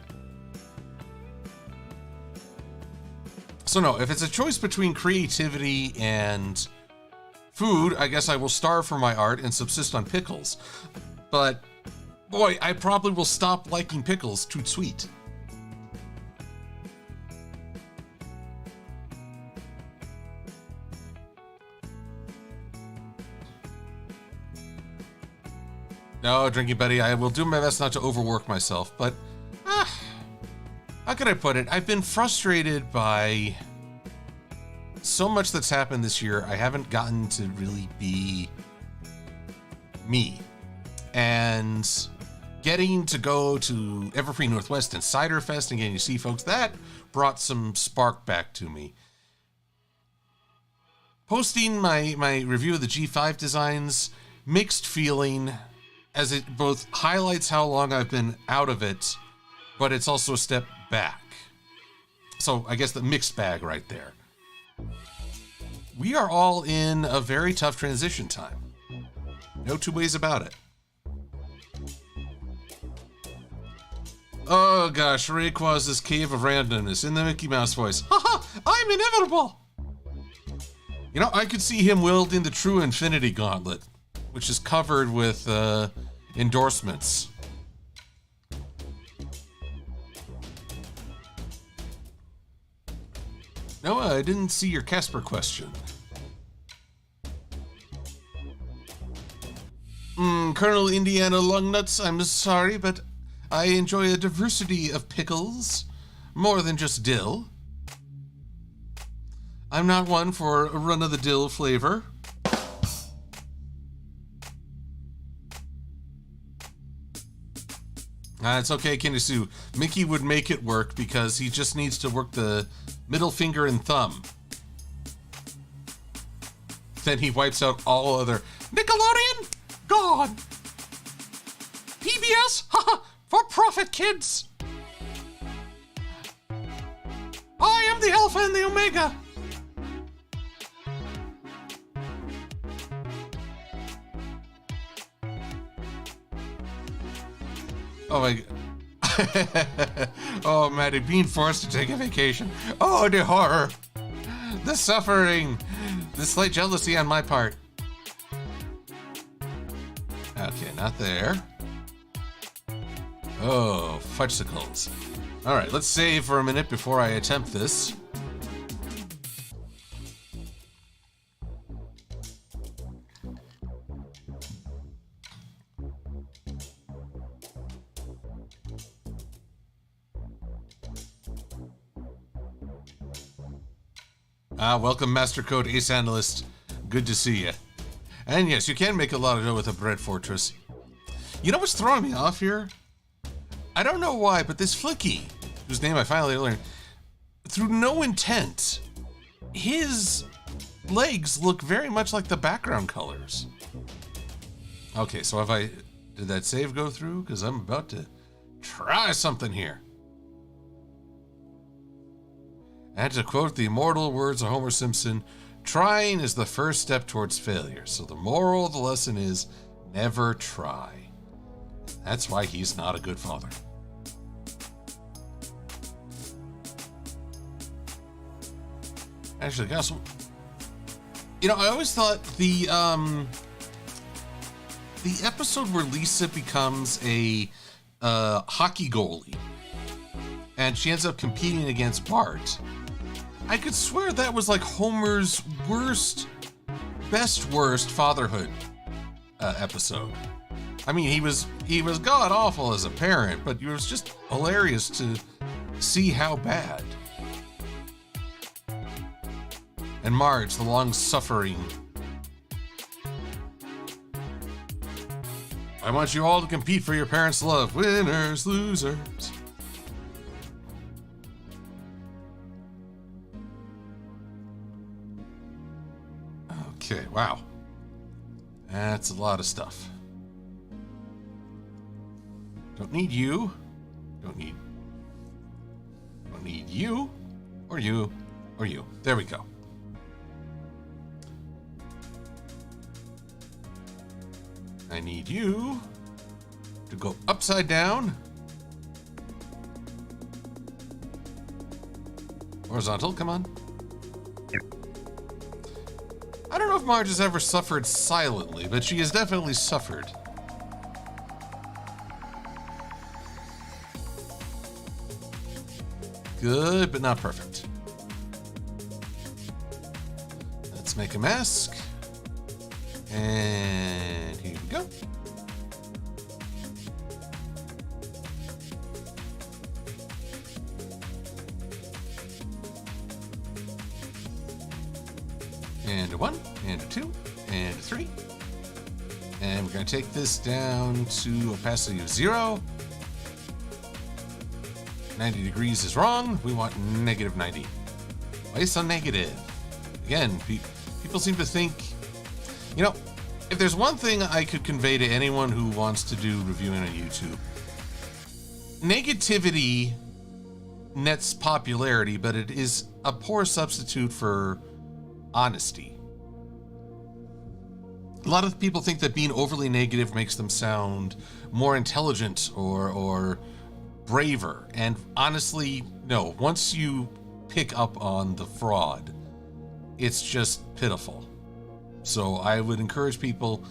So no, if it's a choice between creativity and food, I guess I will starve for my art and subsist on pickles. But boy, I probably will stop liking pickles too sweet. No, Drinking Buddy, I will do my best not to overwork myself, but how can I put it? I've been frustrated by so much that's happened this year. I haven't gotten to really be me. And getting to go to Everfree Northwest and Cider Fest and getting to see folks, that brought some spark back to me. posting my review of the G5 designs, mixed feeling, as it both highlights how long I've been out of it, but it's also a step back. So I guess the mixed bag right there. We are all in a very tough transition time. No two ways about it. Oh gosh, Rayquaz's Cave of Randomness in the Mickey Mouse voice. Haha, I'm inevitable! You know, I could see him wielding the true Infinity Gauntlet, which is covered with endorsements. Noah, I didn't see your Casper question. Colonel Indiana Lungnuts, I'm sorry, but I enjoy a diversity of pickles, more than just dill. I'm not one for a run-of-the-dill flavor. It's okay, Kinisu. Mickey would make it work because he just needs to work the middle finger and thumb. Then he wipes out all other... Nickelodeon? Gone! PBS? Haha! For profit, kids! I am the Alpha and the Omega! Oh my... Oh, Maddie, being forced to take a vacation. Oh, the horror! The suffering! The slight jealousy on my part. Okay, not there. Oh, fudgesicles. Alright, let's save for a minute before I attempt this. Welcome, Master Code Ace Analyst. Good to see you. And yes, you can make a lot of dough with a bread fortress. You know what's throwing me off here? I don't know why, but this Flicky, whose name I finally learned, through no intent, his legs look very much like the background colors. Okay, so did that save go through? Because I'm about to try something here. And to quote the immortal words of Homer Simpson, trying is the first step towards failure. So the moral of the lesson is never try. That's why he's not a good father. Actually, guys, you know, I always thought the episode where Lisa becomes a hockey goalie and she ends up competing against Bart, I could swear that was like Homer's best worst fatherhood episode. I mean, he was god awful as a parent, but it was just hilarious to see how bad. And Marge, the long-suffering. I want you all to compete for your parents' love. Winners, losers. Okay, wow. That's a lot of stuff. Don't need you. Don't need you, or you, or you. There we go. I need you to go upside down. Horizontal, come on. I don't know if Marge has ever suffered silently, but she has definitely suffered. Good, but not perfect. Let's make a mask. And here we go. And a 1, and a 2, and a 3. And we're going to take this down to opacity of 0. 90 degrees is wrong. We want negative 90. Why so negative? Again, People seem to think, you know, if there's one thing I could convey to anyone who wants to do reviewing on YouTube, negativity nets popularity, but it is a poor substitute for honesty. A lot of people think that being overly negative makes them sound more intelligent or braver. And honestly, no. Once you pick up on the fraud, it's just pitiful. So I would encourage people,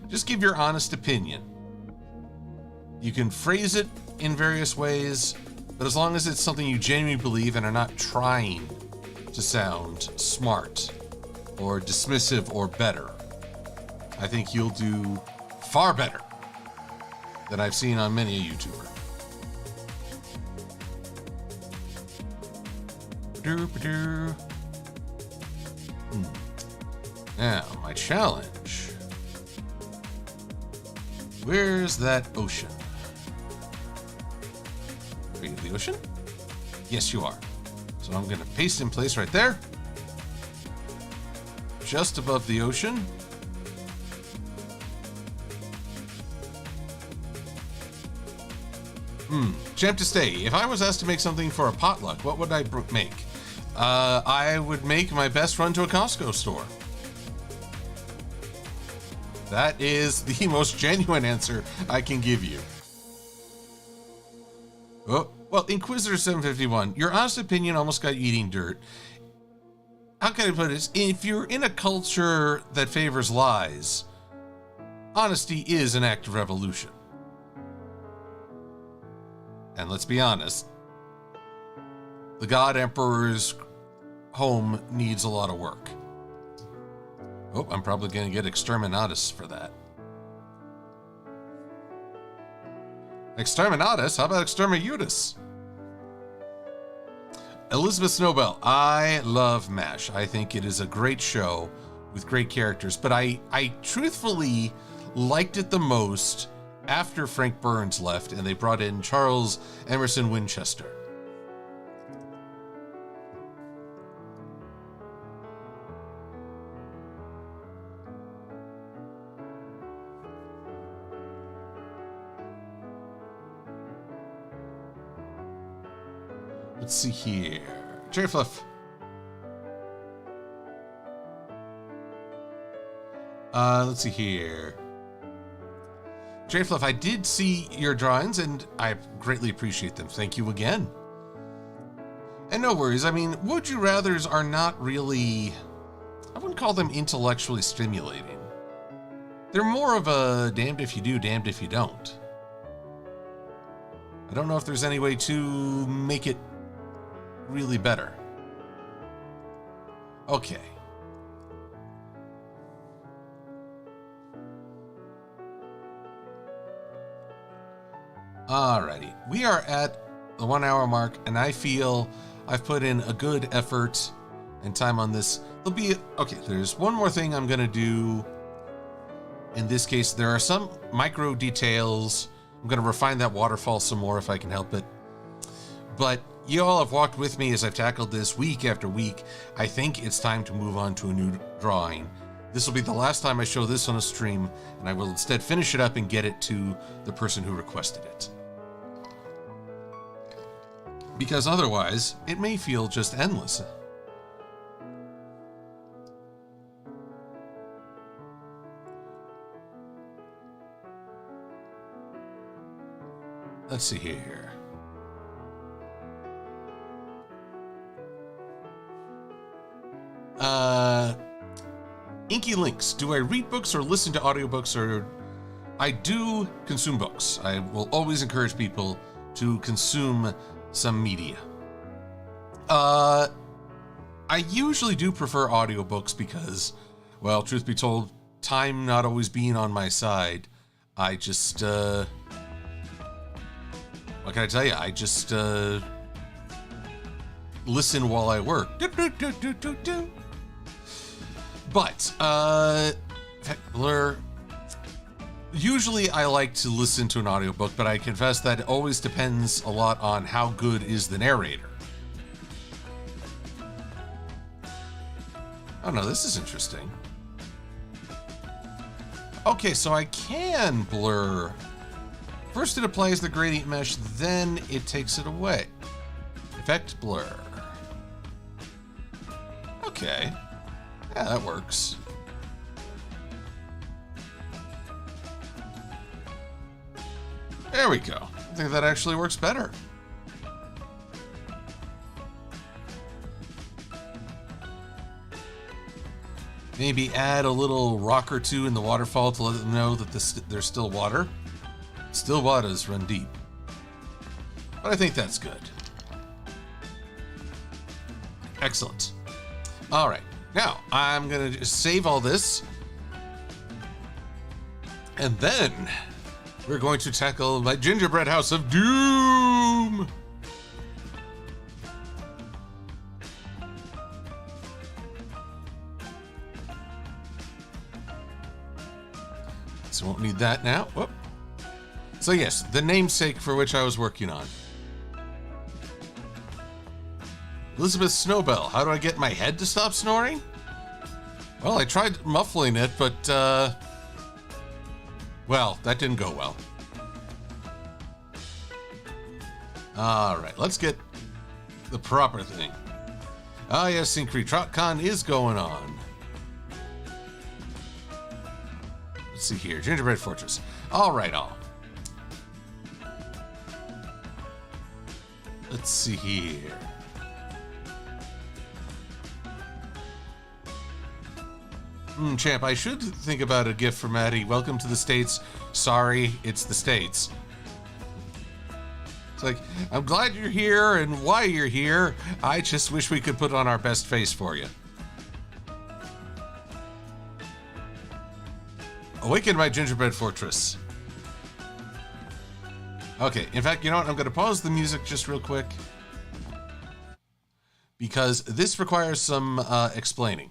just give your honest opinion. You can phrase it in various ways, but as long as it's something you genuinely believe and are not trying to sound smart or dismissive or better, I think you'll do far better than I've seen on many a YouTuber. Now, my challenge. Where's that ocean? Are you the ocean? Yes, you are. So I'm going to paste in place right there. Just above the ocean. Champ to stay. If I was asked to make something for a potluck, what would I make? I would make my best run to a Costco store. That is the most genuine answer I can give you. Oh, well, Inquisitor 751, your honest opinion almost got you eating dirt. How can I put this? If you're in a culture that favors lies, honesty is an act of revolution. And let's be honest, the God Emperor's home needs a lot of work. Oh, I'm probably going to get Exterminatus for that. Exterminatus? How about Exterminatus? Elizabeth Snowbell, I love MASH. I think it is a great show with great characters, but I truthfully liked it the most after Frank Burns left and they brought in Charles Emerson Winchester. Let's see here. Jerry Fluff. Let's see here. Jerry Fluff, I did see your drawings and I greatly appreciate them. Thank you again. And no worries. I mean, would you rathers are not really, I wouldn't call them intellectually stimulating. They're more of a damned if you do, damned if you don't. I don't know if there's any way to make it really better. Okay. Alrighty. We are at the 1 hour mark, and I feel I've put in a good effort and time on this. There'll be, okay, there's one more thing I'm gonna do. In this case, there are some micro details. I'm gonna refine that waterfall some more if I can help it. But you all have walked with me as I've tackled this week after week. I think it's time to move on to a new drawing. This will be the last time I show this on a stream, and I will instead finish it up and get it to the person who requested it. Because otherwise, it may feel just endless. Let's see here. Inky Links. Do I read books or listen to audiobooks? Or I do consume books. I will always encourage people to consume some media. I usually do prefer audiobooks because, well, truth be told, time not always being on my side, I just, what can I tell you? I just, listen while I work. But, usually I like to listen to an audiobook, but I confess that it always depends a lot on how good is the narrator. Oh no, this is interesting. Okay, so I can blur. First it applies the gradient mesh, then it takes it away. Effect blur. Okay. Yeah, that works. There we go. I think that actually works better. Maybe add a little rock or two in the waterfall to let them know that there's still water. Still waters run deep. But I think that's good. Excellent. All right. Now, I'm going to just save all this. And then we're going to tackle my gingerbread house of doom. So won't need that now. Whoop. So yes, the namesake for which I was working on. Elizabeth Snowbell, how do I get my head to stop snoring? Well, I tried muffling it, but, well, that didn't go well. All right, let's get the proper thing. Ah, yes, Synchrony TrotCon is going on. Let's see here, Gingerbread Fortress. All right, all. Let's see here. Champ, I should think about a gift for Maddie. Welcome to the States. Sorry, it's the States. It's like, I'm glad you're here and why you're here. I just wish we could put on our best face for you. Awaken my gingerbread fortress. Okay, in fact, you know what? I'm going to pause the music just real quick. Because this requires some explaining.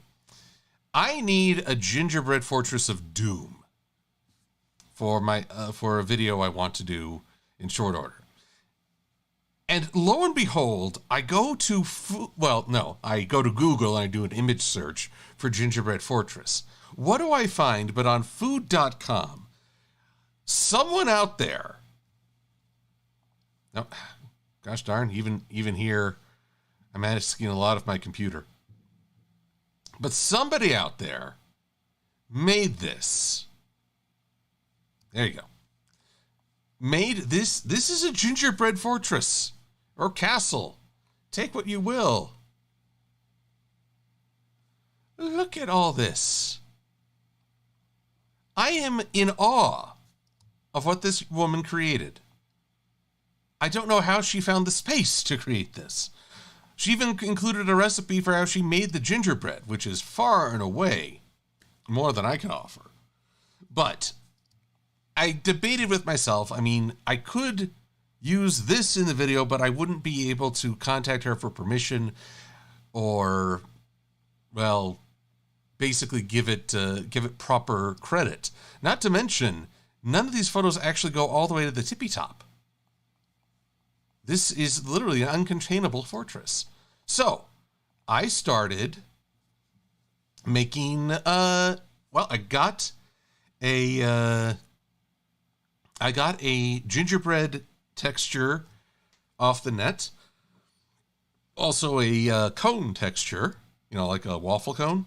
I need a gingerbread fortress of doom for my for a video I want to do in short order. And lo and behold, I go to I go to Google and I do an image search for gingerbread fortress. What do I find but on food.com? Someone out there. No, gosh darn, even here, I'm asking a lot of my computer. But somebody out there made this. There you go. Made this. This is a gingerbread fortress or castle. Take what you will. Look at all this. I am in awe of what this woman created. I don't know how she found the space to create this. She even included a recipe for how she made the gingerbread, which is far and away more than I can offer. But I debated with myself. I mean, I could use this in the video, but I wouldn't be able to contact her for permission or, well, basically give it proper credit. Not to mention, none of these photos actually go all the way to the tippy top. This is literally an uncontainable fortress. So I started making, I got a gingerbread texture off the net. Also a cone texture, like a waffle cone.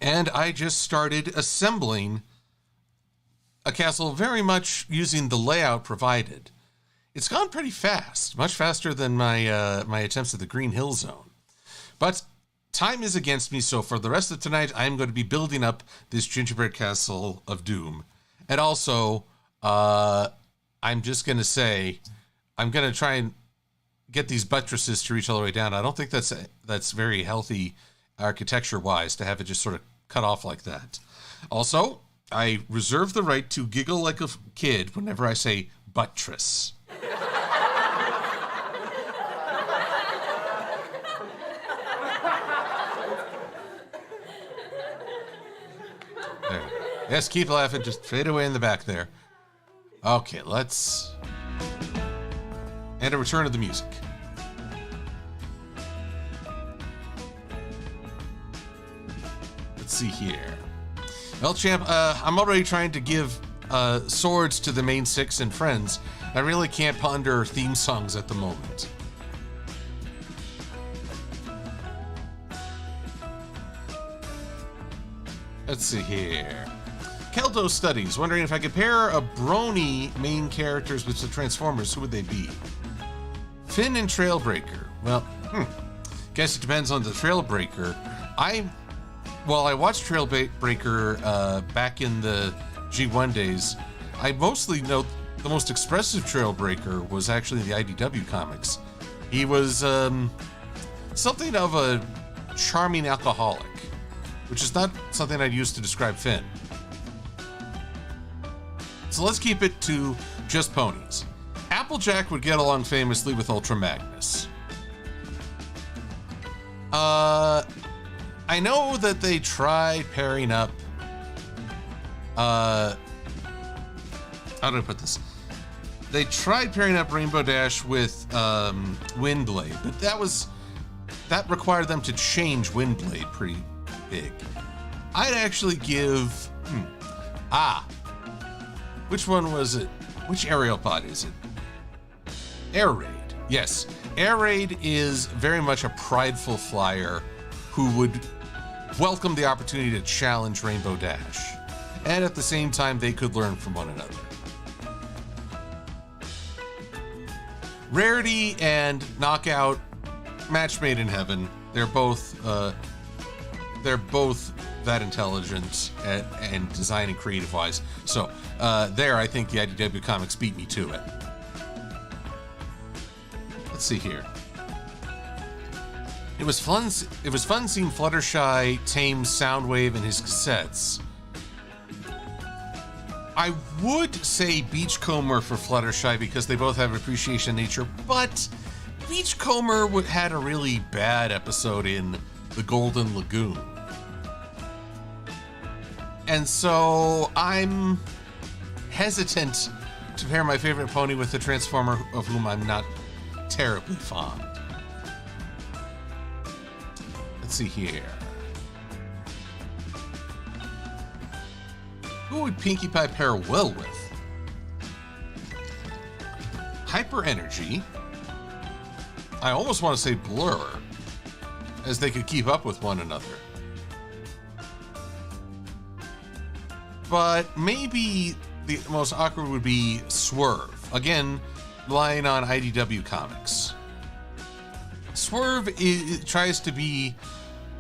And I just started assembling a castle very much using the layout provided. It's gone pretty fast, much faster than my my attempts at the Green Hill Zone. But time is against me, so for the rest of tonight, I'm going to be building up this gingerbread castle of doom. And also, I'm just going to say, I'm going to try and get these buttresses to reach all the way down. I don't think that's very healthy architecture-wise to have it just sort of cut off like that. Also, I reserve the right to giggle like a kid whenever I say buttress. There. Yes, keep laughing. Just fade away in the back there. Okay, let's... And a return of the music. see here. Well, champ, I'm already trying to give swords to the main six and friends. I really can't ponder theme songs at the moment. Let's see here. Keldo Studies, wondering if I could pair a brony main characters with the Transformers, who would they be? Finn and Trailbreaker. Well, guess it depends on the Trailbreaker. I watched Trailbreaker back in the G1 days. I mostly know the most expressive Trailbreaker was actually the IDW comics. He was something of a charming alcoholic, which is not something I'd use to describe Finn. So let's keep it to just ponies. Applejack would get along famously with Ultra Magnus. I know that they tried pairing up. How do I put this? They tried pairing up Rainbow Dash with Windblade, but that required them to change Windblade pretty big. I'd actually give which one was it? Which aerial pod is it? Air Raid. Yes, Air Raid is very much a prideful flyer who would welcome the opportunity to challenge Rainbow Dash, and at the same time they could learn from one another. Rarity and Knockout, match made in heaven. They're both that intelligent and designing creative wise. So there, I think the IDW comics beat me to it. Let's see here. It was fun seeing Fluttershy tame Soundwave in his cassettes. I would say Beachcomber for Fluttershy because they both have appreciation nature, but Beachcomber had a really bad episode in the Golden Lagoon. And so I'm hesitant to pair my favorite pony with a Transformer of whom I'm not terribly fond. Let's see here. Who would Pinkie Pie pair well with? Hyper Energy. I almost want to say Blur, as they could keep up with one another. But maybe the most awkward would be Swerve. Again, relying on IDW comics. Swerve tries to be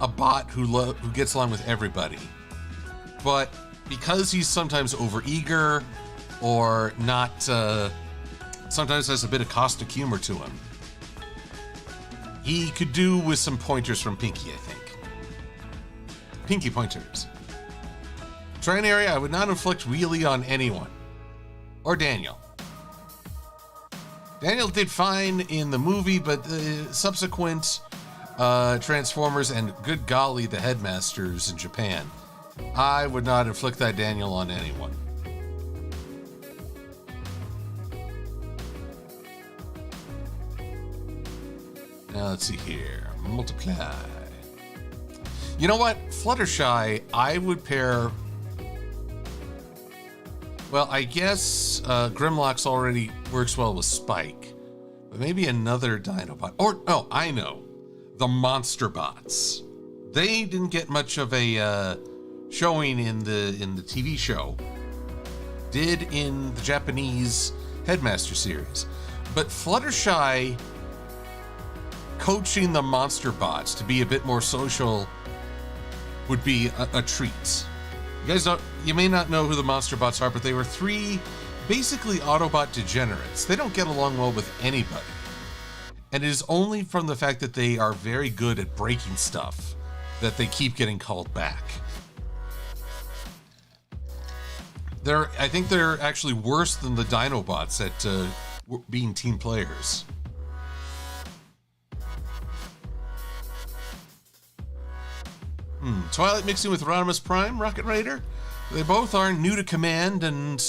a bot who gets along with everybody. But because he's sometimes overeager or not, sometimes has a bit of caustic humor to him, he could do with some pointers from Pinkie, I think. Pinkie pointers. Trying area, I would not inflict wheelie on anyone. Or Daniel. Daniel did fine in the movie, but the subsequent Transformers and good golly, the Headmasters in Japan, I would not inflict that Daniel on anyone. Now let's see here. Multiply. You know what? Fluttershy, I would pair... Well, I guess Grimlock's already works well with Spike. But maybe another Dinobot. Or, oh, I know. The Monster Bots. They didn't get much of a showing in the TV show. Did in the Japanese Headmaster series. But Fluttershy coaching the Monster Bots to be a bit more social would be a treat. You may not know who the Monster Bots are, but they were three basically Autobot degenerates. They don't get along well with anybody. And it is only from the fact that they are very good at breaking stuff that they keep getting called back. I think they're actually worse than the Dinobots at being team players. Twilight mixing with Rodimus Prime, Rocket Raider. They both are new to command and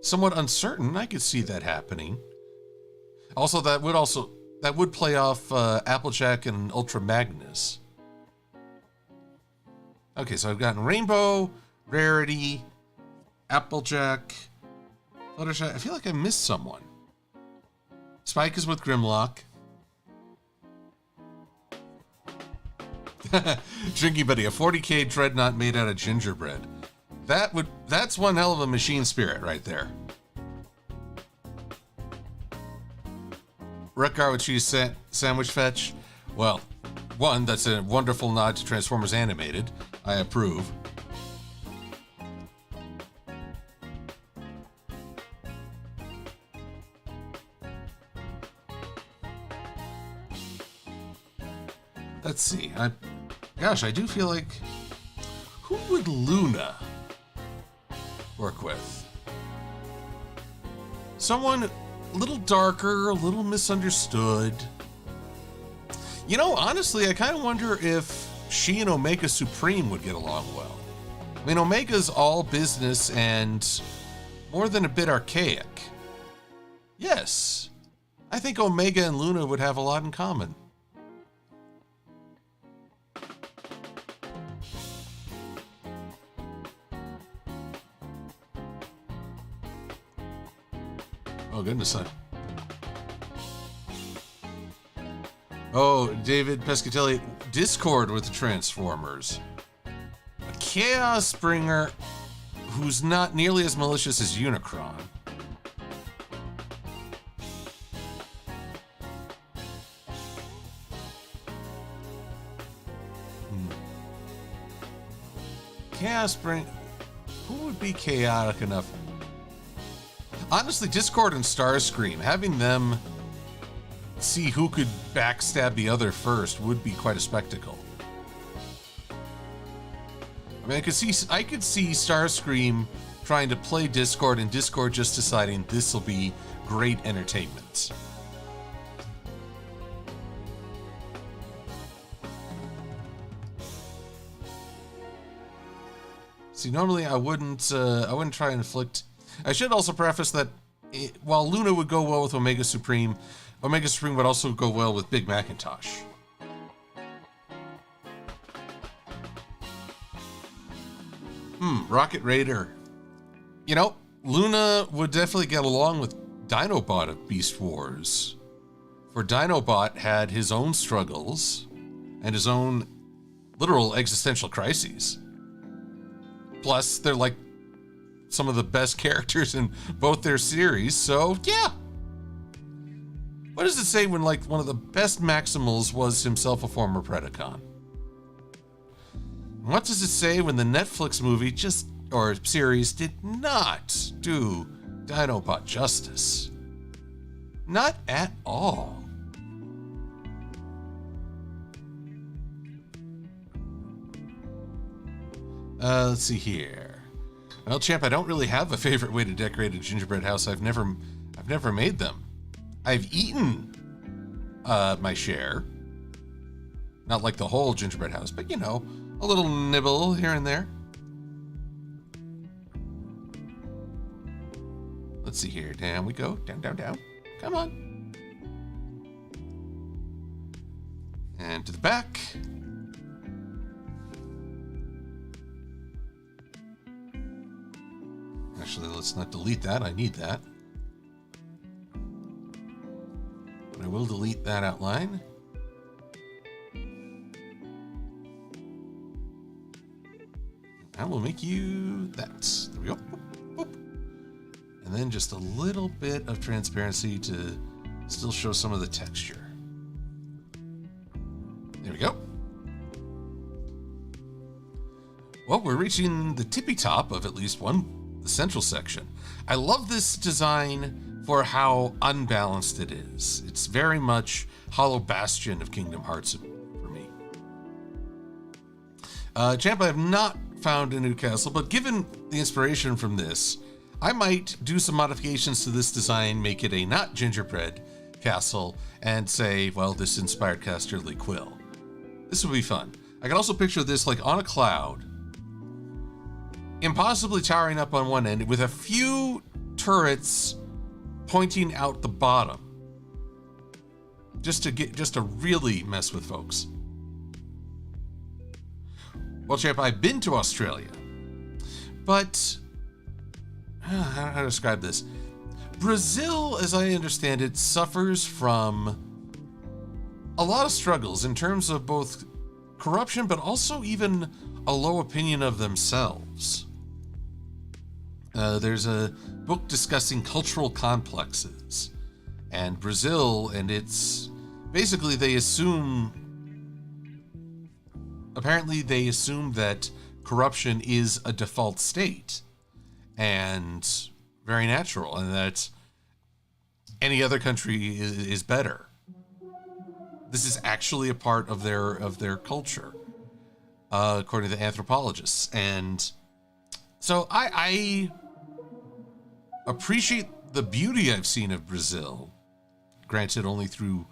somewhat uncertain. I could see that happening. Also, that would play off Applejack and Ultra Magnus. Okay, so I've gotten Rainbow, Rarity, Applejack, Fluttershy. I feel like I missed someone. Spike is with Grimlock. Drinky Buddy, a 40k dreadnought made out of gingerbread. That's one hell of a machine spirit right there. Wreck-Gar with cheese sandwich fetch. Well, one, that's a wonderful nod to Transformers Animated. I approve. Let's see. Gosh, I do feel like... Who would Luna work with? Someone a little darker, a little misunderstood. You know, honestly, I kind of wonder if she and Omega Supreme would get along well. I mean, Omega's all business and more than a bit archaic. Yes, I think Omega and Luna would have a lot in common. Oh, goodness. Oh, David Pescatelli, Discord with the Transformers. A Chaos Bringer who's not nearly as malicious as Unicron. Chaos Bringer... Who would be chaotic enough? Honestly, Discord and Starscream, having them see who could backstab the other first would be quite a spectacle. I mean, I could see Starscream trying to play Discord and Discord just deciding this will be great entertainment. See, normally I wouldn't try and inflict. I should also preface that while Luna would go well with Omega Supreme would also go well with Big Macintosh. Rocket Raider. You know, Luna would definitely get along with Dinobot of Beast Wars. For Dinobot had his own struggles and his own literal existential crises. Plus, they're like some of the best characters in both their series, so yeah. What does it say when, like, one of the best Maximals was himself a former Predacon? What does it say when the Netflix movie series did not do Dinobot justice? Not at all. Let's see here. Well, champ, I don't really have a favorite way to decorate a gingerbread house. I've never made them. I've eaten my share. Not like the whole gingerbread house, but you know, a little nibble here and there. Let's see here. Down we go. Down, down, down. Come on. And to the back. Actually, let's not delete that. I need that. But I will delete that outline. I will make you that. There we go. Boop, boop. And then just a little bit of transparency to still show some of the texture. There we go. Well, we're reaching the tippy top of at least the central section. I love this design for how unbalanced it is. It's very much Hollow Bastion of Kingdom Hearts for me. Champ, I have not found a new castle, but given the inspiration from this, I might do some modifications to this design, make it a not gingerbread castle, and say, well, this inspired Casterly Quill. This would be fun. I can also picture this like on a cloud, impossibly towering up on one end with a few turrets pointing out the bottom, just to really mess with folks. Well, champ, I've been to Australia, but how to describe this? Brazil, as I understand it, suffers from a lot of struggles in terms of both corruption, but also even a low opinion of themselves. There's a book discussing cultural complexes, and Brazil, and it's basically apparently they assume that corruption is a default state and very natural, and that any other country is better. This is actually a part of their culture, according to the anthropologists. And so I appreciate the beauty I've seen of Brazil, granted only through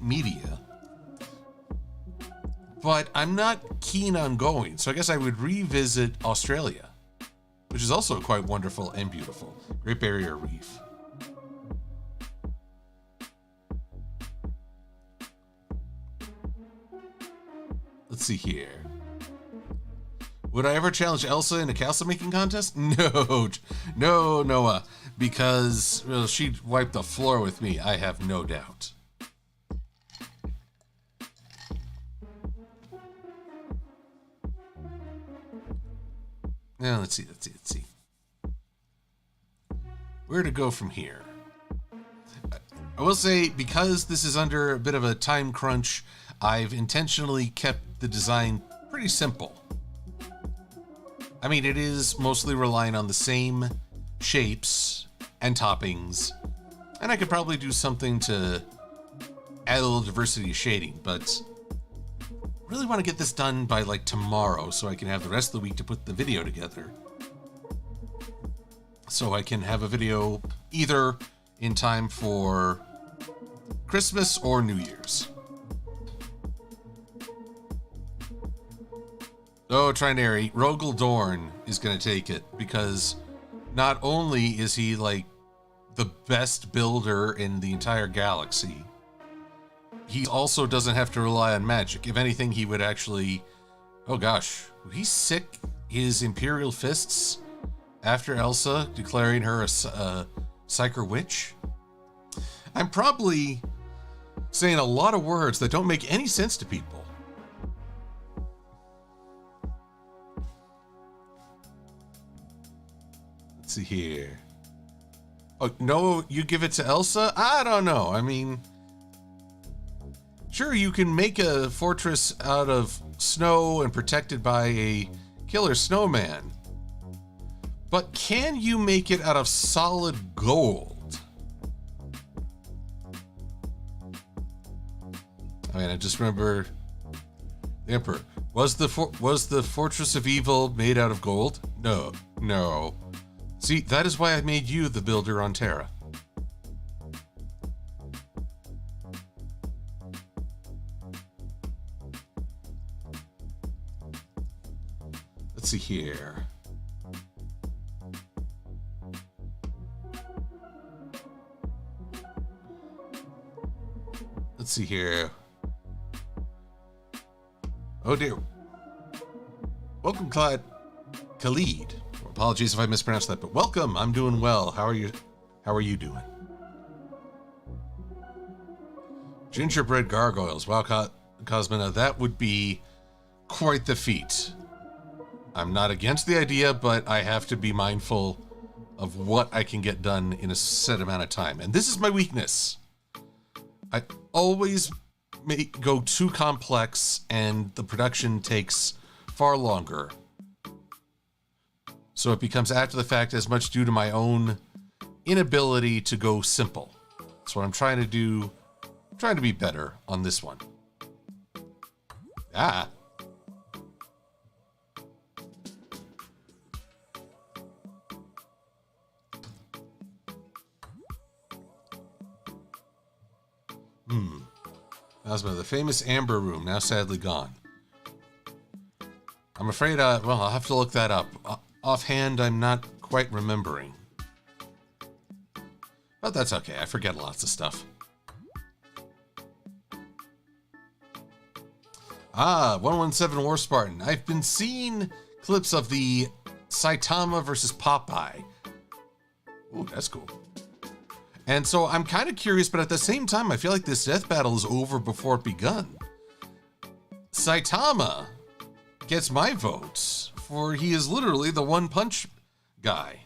media, but I'm not keen on going. So I guess I would revisit Australia, which is also quite wonderful and beautiful. Great Barrier Reef. Let's see here. Would I ever challenge Elsa in a castle making contest? No, Noah, because she'd wipe the floor with me, I have no doubt. Now, let's see. Where to go from here? I will say, because this is under a bit of a time crunch, I've intentionally kept the design pretty simple. I mean, it is mostly relying on the same shapes and toppings, and I could probably do something to add a little diversity of shading, but really want to get this done by like tomorrow so I can have the rest of the week to put the video together. So I can have a video either in time for Christmas or New Year's. Oh, Trinary, Rogel Dorn is going to take it, because not only is he like the best builder in the entire galaxy, he also doesn't have to rely on magic. If anything, he would actually... Oh gosh, would he sick his Imperial Fists after Elsa declaring her a Psyker Witch? I'm probably saying a lot of words that don't make any sense to people. Let's see here. Oh, no, you give it to Elsa? I don't know. I mean... Sure, you can make a fortress out of snow and protected by a killer snowman. But can you make it out of solid gold? I mean, I just remember the Emperor. Was the Fortress of Evil made out of gold? No. See, that is why I made you the builder on Terra. Let's see here. Let's see here. Oh dear. Welcome, Khalid. Apologies if I mispronounced that, but welcome. I'm doing well. How are you? How are you doing? Gingerbread gargoyles. Wow, Cosmina, that would be quite the feat. I'm not against the idea, but I have to be mindful of what I can get done in a set amount of time. And this is my weakness. I always go too complex, and the production takes far longer. So it becomes after the fact, as much due to my own inability to go simple. That's what I'm trying to do. I'm trying to be better on this one. Ozma, the famous Amber Room, now sadly gone. I'm afraid, well, I'll have to look that up. Offhand, I'm not quite remembering. But that's okay, I forget lots of stuff. Ah, 117 War Spartan. I've been seeing clips of the Saitama versus Popeye. Ooh, that's cool. And so I'm kind of curious, but at the same time, I feel like this death battle is over before it begun. Saitama gets my votes, for he is literally the one-punch guy.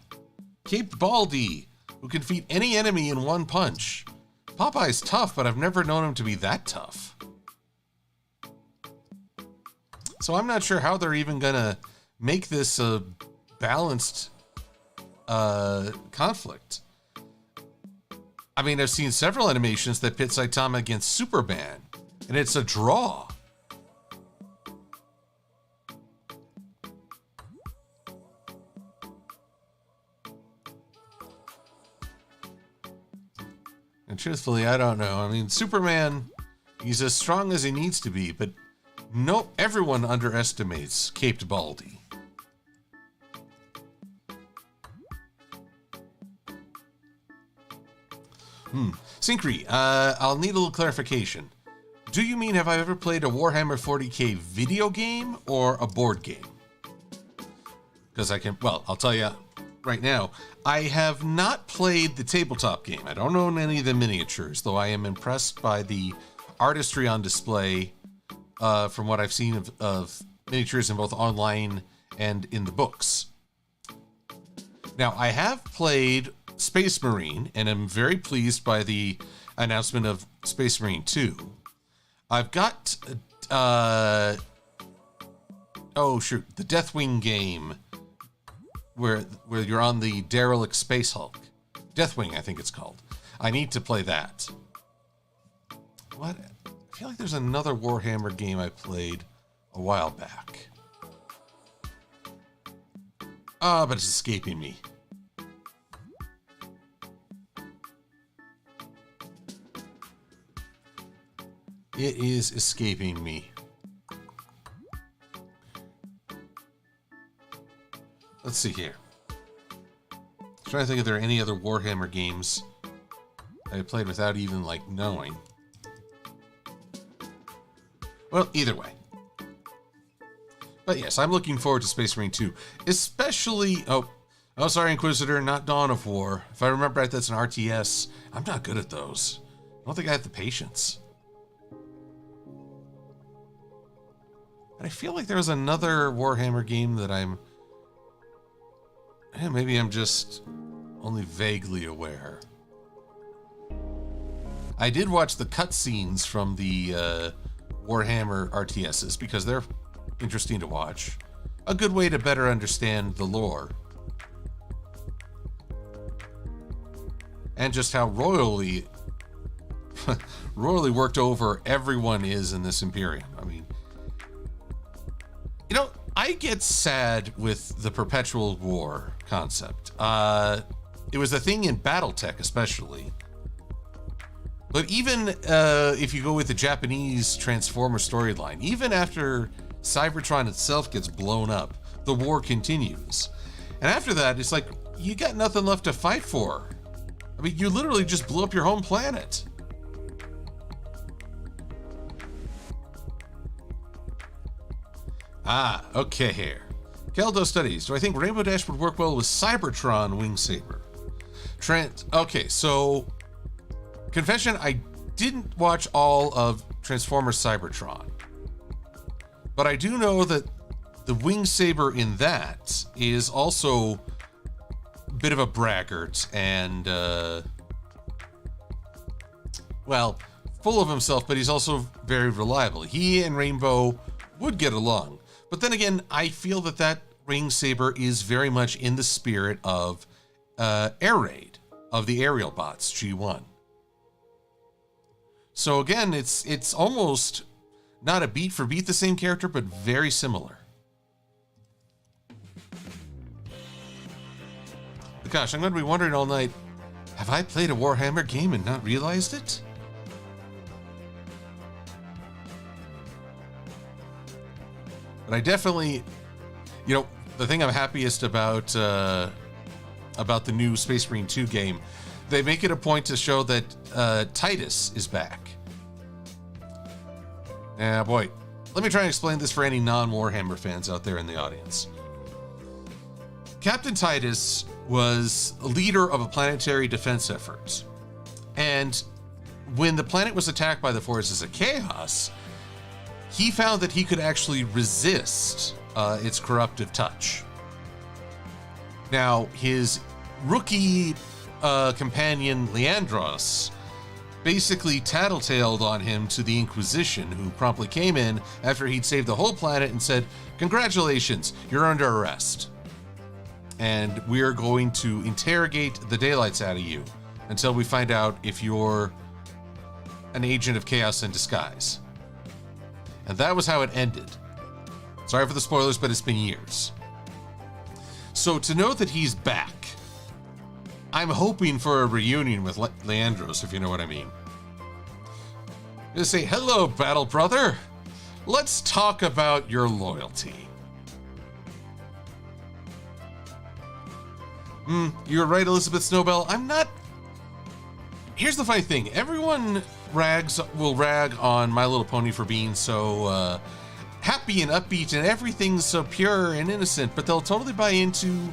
Caped Baldy, who can defeat any enemy in one punch. Popeye's tough, but I've never known him to be that tough. So I'm not sure how they're even gonna make this a balanced conflict. I mean, I've seen several animations that pit Saitama against Superman, and it's a draw. And truthfully, I don't know. I mean, Superman, he's as strong as he needs to be, but no, everyone underestimates Caped Baldy. Syncry, I'll need a little clarification. Do you mean have I ever played a Warhammer 40k video game or a board game? Because I'll tell you right now, I have not played the tabletop game. I don't own any of the miniatures, though I am impressed by the artistry on display from what I've seen of miniatures in both online and in the books. Now, I have played Space Marine, and I'm very pleased by the announcement of Space Marine 2. I've got, the Deathwing game, where you're on the derelict Space Hulk. Deathwing, I think it's called. I need to play that. What? I feel like there's another Warhammer game I played a while back. But it's escaping me. It is escaping me. Let's see here. I'm trying to think if there are any other Warhammer games I played without even, knowing. Well, either way. But yes, I'm looking forward to Space Marine 2. Especially... Oh, sorry, Inquisitor, not Dawn of War. If I remember right, that's an RTS. I'm not good at those. I don't think I have the patience. But I feel like there was another Warhammer game that maybe I'm just only vaguely aware. I did watch the cutscenes from the Warhammer RTSs because they're interesting to watch. A good way to better understand the lore. And just how royally worked over everyone is in this Imperium. I mean, I get sad with the Perpetual War concept. It was a thing in Battletech, especially. But even if you go with the Japanese Transformer storyline, even after Cybertron itself gets blown up, the war continues. And after that, it's like, you got nothing left to fight for. I mean, you literally just blew up your home planet. Ah, okay here. Keldo Studies. Do I think Rainbow Dash would work well with Cybertron Wing Saber? Okay, so... Confession, I didn't watch all of Transformers Cybertron. But I do know that the Wing Saber in that is also a bit of a braggart and, full of himself, but he's also very reliable. He and Rainbow would get along. But then again, I feel that Wing Saber is very much in the spirit of Air Raid, of the aerial bots, G1. So again, it's almost not a beat for beat the same character, but very similar. But gosh, I'm going to be wondering all night, have I played a Warhammer game and not realized it? But I definitely, the thing I'm happiest about the new Space Marine 2 game, they make it a point to show that Titus is back. Yeah, boy, let me try and explain this for any non-Warhammer fans out there in the audience. Captain Titus was a leader of a planetary defense effort. And when the planet was attacked by the forces of chaos, he found that he could actually resist its corruptive touch. Now, his rookie companion, Leandros, basically tattletaled on him to the Inquisition, who promptly came in after he'd saved the whole planet and said, "Congratulations, you're under arrest. And we're going to interrogate the daylights out of you until we find out if you're an agent of chaos in disguise." And that was how it ended. Sorry for the spoilers, but it's been years. So to know that he's back, I'm hoping for a reunion with Leandros, if you know what I mean. I'm gonna say, "Hello, battle brother. Let's talk about your loyalty." You're right, Elizabeth Snowbell. I'm not... Here's the funny thing. Everyone will rag on My Little Pony for being so happy and upbeat and everything's so pure and innocent, but they'll totally buy into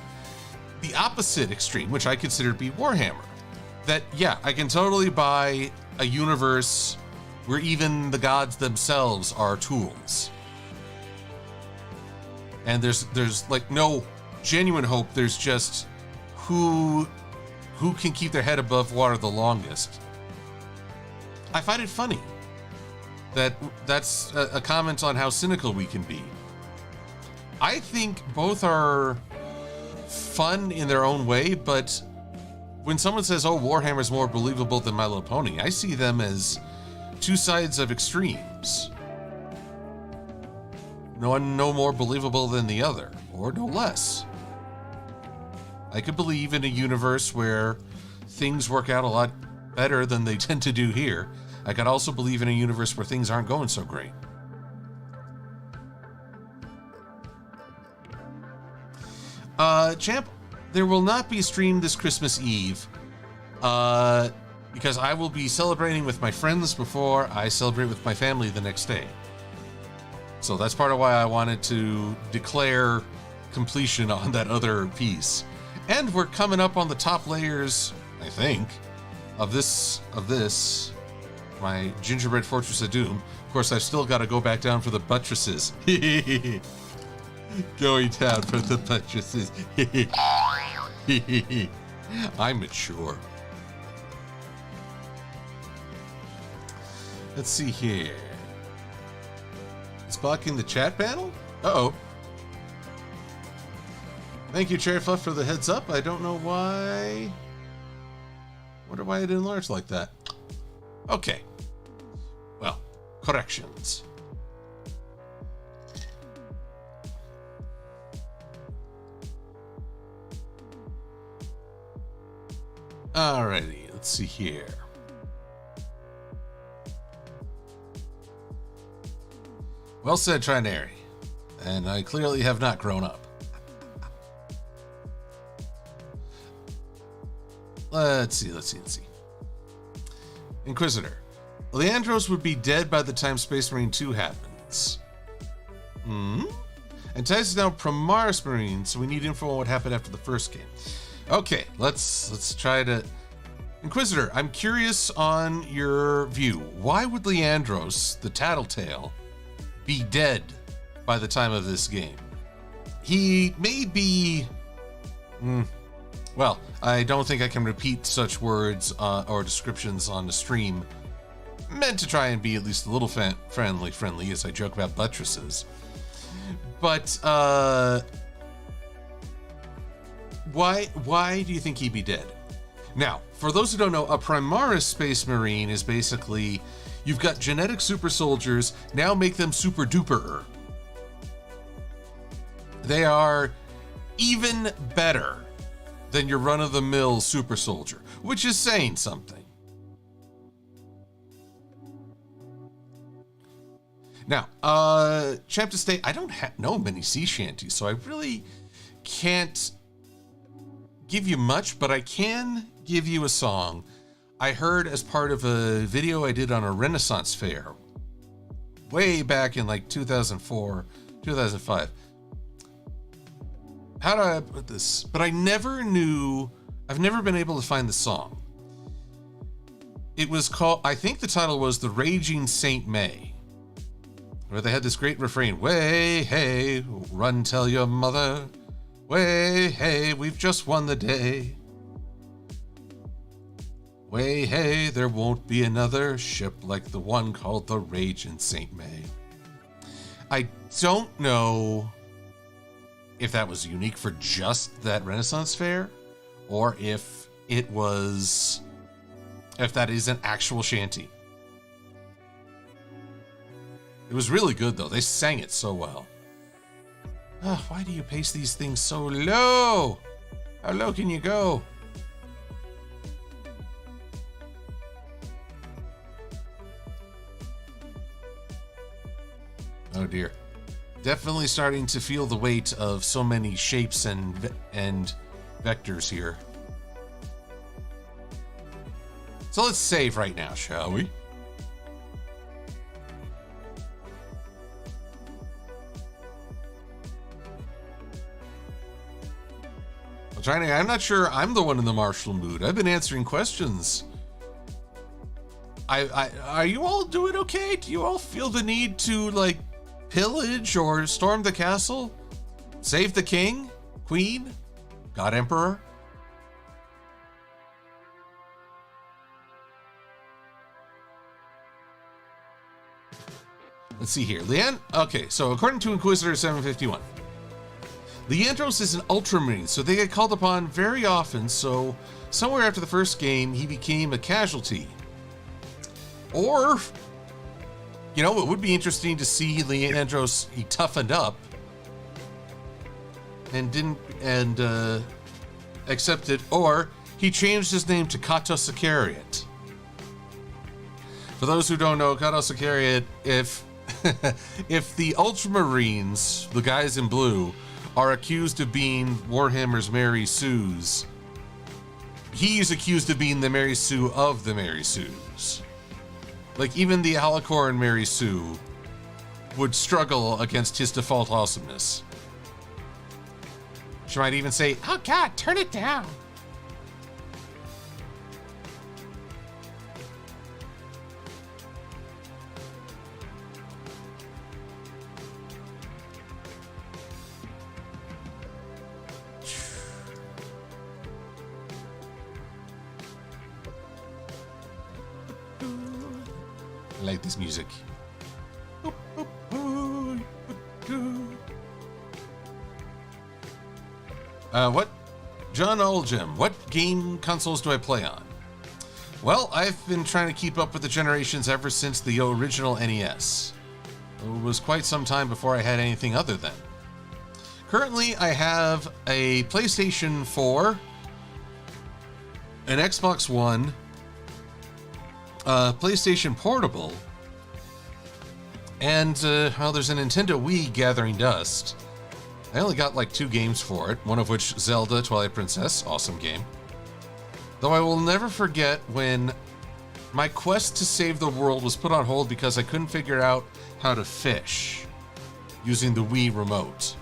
the opposite extreme, which I consider to be Warhammer. That, yeah, I can totally buy a universe where even the gods themselves are tools. And there's like no genuine hope. There's just who can keep their head above water the longest. I find it funny that that's a comment on how cynical we can be. I think both are fun in their own way, but when someone says, "Oh, Warhammer's more believable than My Little Pony," I see them as two sides of extremes. One no more believable than the other, or no less. I could believe in a universe where things work out a lot better than they tend to do here. I could also believe in a universe where things aren't going so great. Champ, there will not be a stream this Christmas Eve, because I will be celebrating with my friends before I celebrate with my family the next day. So that's part of why I wanted to declare completion on that other piece. And we're coming up on the top layers, I think, of this, my Gingerbread Fortress of Doom. Of course, I've still got to go back down for the buttresses. Going down for the buttresses. I'm mature. Let's see here. It's blocking the chat panel? Uh-oh. Thank you, Cherry Fluff, for the heads up. I don't know why. Wonder why it enlarged like that. Okay. Well, corrections. Alrighty, let's see here. Well said, Trinary. And I clearly have not grown up. Let's see. Inquisitor. Leandros would be dead by the time Space Marine 2 happens. And Titus is now Primaris Marine, so we need info on what happened after the first game. Okay, let's try to... Inquisitor, I'm curious on your view. Why would Leandros, the Tattletale, be dead by the time of this game? He may be... Well, I don't think I can repeat such words or descriptions on the stream. Meant to try and be at least a little friendly as I joke about buttresses. But, why do you think he'd be dead? Now, for those who don't know, a Primaris Space Marine is basically, you've got genetic super soldiers, now make them super duper. They are even better than your run-of-the-mill super soldier, which is saying something. Now, Champ to State, I don't know many sea shanties, so I really can't give you much, but I can give you a song I heard as part of a video I did on a Renaissance fair way back in like 2004, 2005. How do I put this? But I never knew, I've never been able to find the song. It was called, I think the title was The Raging Saint May, where they had this great refrain, way, hey, run tell your mother, way, hey, we've just won the day. Way, hey, there won't be another ship like the one called the Raging Saint May. I don't know if that was unique for just that Renaissance fair, or if it was, if that is an actual shanty. It was really good though. They sang it so well. Oh, why do you pace these things so low? How low can you go? Oh dear. Definitely starting to feel the weight of so many shapes and vectors here. So let's save right now, shall we? I'm not sure I'm the one in the martial mood. I've been answering questions. Are you all doing okay? Do you all feel the need to, like, pillage or storm the castle? Save the king? Queen? God Emperor? Let's see here. Okay, so according to Inquisitor 751, Leandros is an ultramarine, so they get called upon very often, so somewhere after the first game, he became a casualty. Or, you know, it would be interesting to see Leandros, he toughened up and accepted, or he changed his name to Kato Sicariot. For those who don't know, Kato Sicariot, if the Ultramarines, the guys in blue, are accused of being Warhammer's Mary Sues, he is accused of being the Mary Sue of the Mary Sues. Like, even the Alicorn Mary Sue would struggle against his default awesomeness. She might even say, "Oh God, turn it down." I like this music. What? John Oldgem, what game consoles do I play on? Well, I've been trying to keep up with the generations ever since the original NES. It was quite some time before I had anything other than. Currently, I have a PlayStation 4, an Xbox One, PlayStation Portable, and, well, there's a Nintendo Wii gathering dust. I only got like 2 games for it, one of which Zelda Twilight Princess, awesome game. Though I will never forget when my quest to save the world was put on hold because I couldn't figure out how to fish using the Wii remote.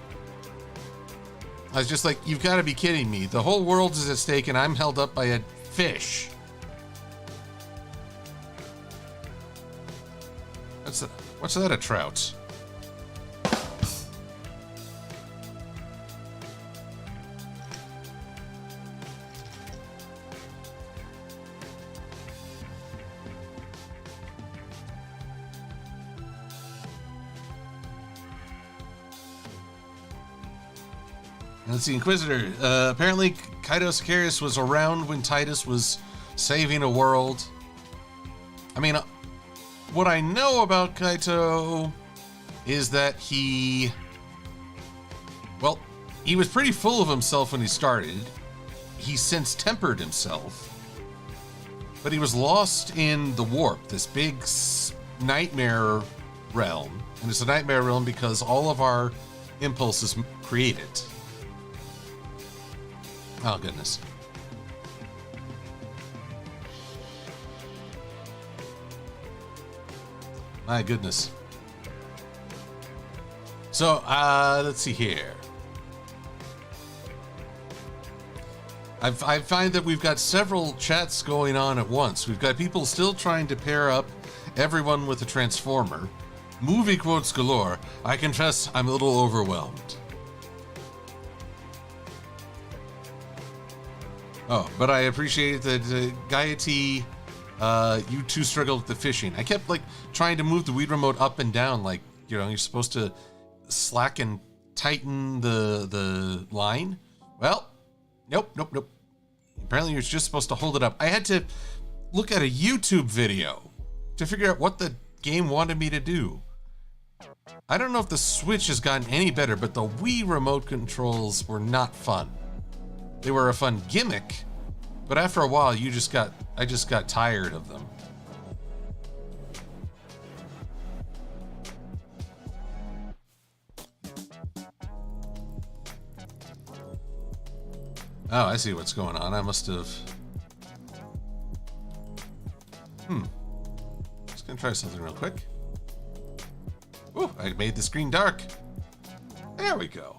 I was just like, you've got to be kidding me. The whole world is at stake and I'm held up by a fish. What's that, a trout? Let's see, Inquisitor. Apparently, Kaito Sicarius was around when Titus was saving a world. I mean, what I know about Kaito is that he was pretty full of himself when he started. He since tempered himself. But he was lost in the warp, this big nightmare realm. And it's a nightmare realm because all of our impulses create it. Oh, goodness. My goodness. So, let's see here. I find that we've got several chats going on at once. We've got people still trying to pair up everyone with a Transformer. Movie quotes galore. I confess I'm a little overwhelmed. Oh, but I appreciate that Gaiety, you too struggled with the fishing. I kept like trying to move the Wii remote up and down, like, you know, you're supposed to slack and tighten the line. Well, nope. Apparently you're just supposed to hold it up. I had to look at a YouTube video to figure out what the game wanted me to do. I don't know if the Switch has gotten any better, but the Wii remote controls were not fun. They were a fun gimmick, but after a while I just got tired of them. Oh, I see what's going on. I must have... Just gonna try something real quick. Ooh, I made the screen dark. There we go.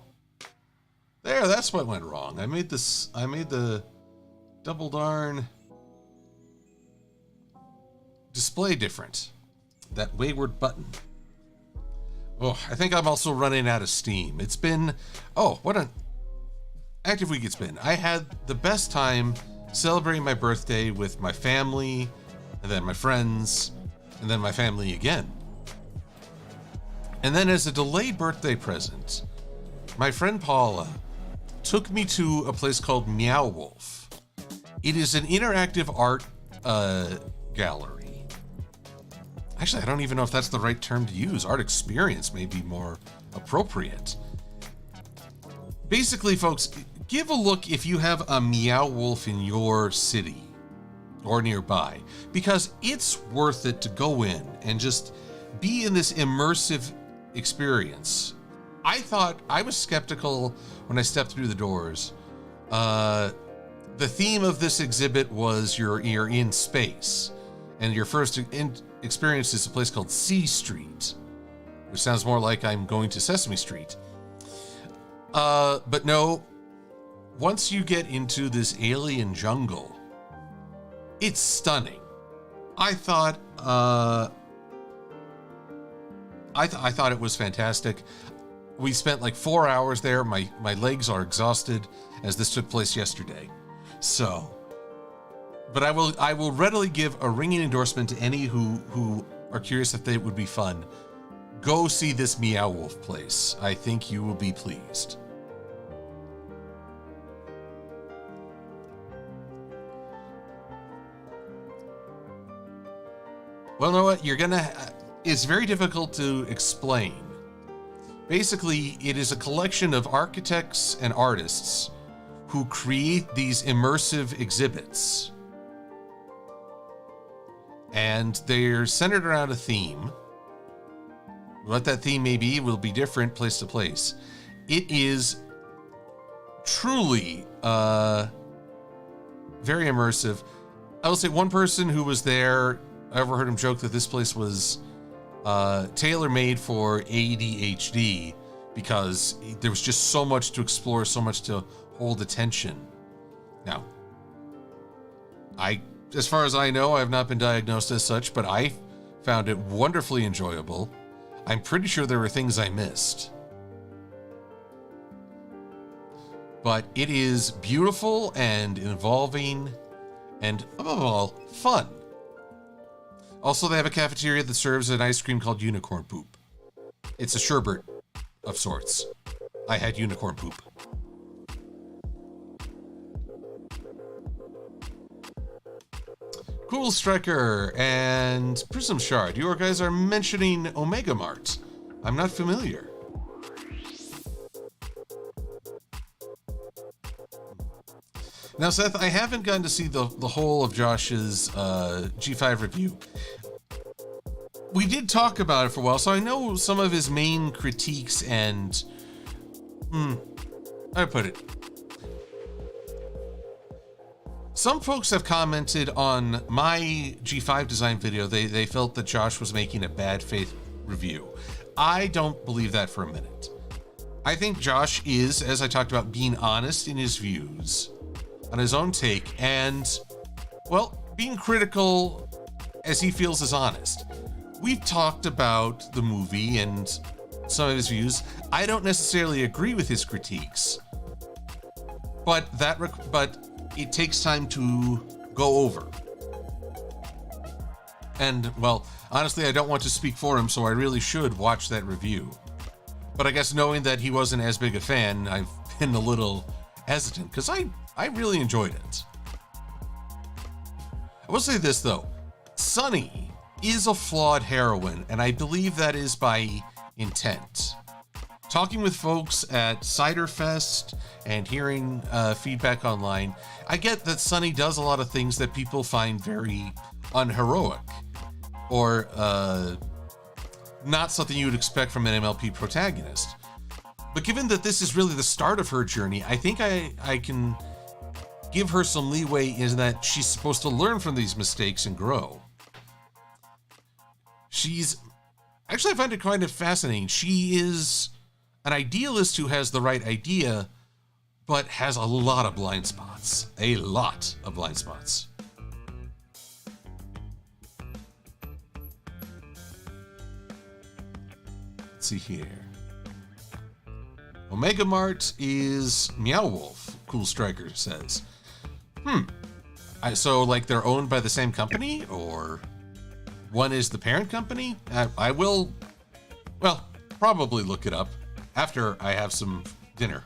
There, that's what went wrong. I made the double darn display different. That wayward button. Oh, I think I'm also running out of steam. It's been... Oh, what an active week it's been. I had the best time celebrating my birthday with my family, and then my friends, and then my family again. And then as a delayed birthday present, my friend Paula took me to a place called Meow Wolf. It is an interactive art gallery. Actually, I don't even know if that's the right term to use. Art experience may be more appropriate. Basically, folks, give a look if you have a Meow Wolf in your city or nearby, because it's worth it to go in and just be in this immersive experience. I was skeptical when I stepped through the doors. The theme of this exhibit was you're in space, and your first experience is a place called C Street, which sounds more like I'm going to Sesame Street. But no, once you get into this alien jungle, it's stunning. I thought it was fantastic. We spent like 4 hours there. My legs are exhausted as this took place yesterday. So, but I will readily give a ringing endorsement to any who are curious if it would be fun. Go see this Meow Wolf place. I think you will be pleased. Well, you know what? It's very difficult to explain. Basically, it is a collection of architects and artists who create these immersive exhibits. And they're centered around a theme. What that theme may be will be different place to place. It is truly very immersive. I will say one person who was there, I overheard him joke that this place was tailor-made for ADHD because there was just so much to explore, so much to hold attention. Now, as far as I know, I have not been diagnosed as such, but I found it wonderfully enjoyable. I'm pretty sure there were things I missed. But it is beautiful and involving and, above all, fun. Also, they have a cafeteria that serves an ice cream called unicorn poop. It's a sherbet of sorts. I had unicorn poop. Cool Striker and Prism Shard, you guys are mentioning Omega Mart. I'm not familiar. Now, Seth, I haven't gotten to see the whole of Josh's G5 review. We did talk about it for a while, so I know some of his main critiques and... I put it. Some folks have commented on my G5 design video. They felt that Josh was making a bad faith review. I don't believe that for a minute. I think Josh is, as I talked about, being honest in his views, on his own take, and, well, being critical as he feels is honest. We've talked about the movie and some of his views. I don't necessarily agree with his critiques, but it takes time to go over. And, well, honestly, I don't want to speak for him, so I really should watch that review. But I guess knowing that he wasn't as big a fan, I've been a little hesitant, because I really enjoyed it. I will say this, though. Sunny is a flawed heroine, and I believe that is by intent. Talking with folks at Cider Fest and hearing feedback online, I get that Sunny does a lot of things that people find very unheroic, or not something you would expect from an MLP protagonist. But given that this is really the start of her journey, I think I can give her some leeway in that she's supposed to learn from these mistakes and grow. Actually, I find it kind of fascinating. She is an idealist who has the right idea, but has a lot of blind spots. A lot of blind spots. Let's see here. Omega Mart is Meow Wolf, Cool Striker says. So, like, they're owned by the same company, or one is the parent company? I will, well, probably look it up after I have some dinner.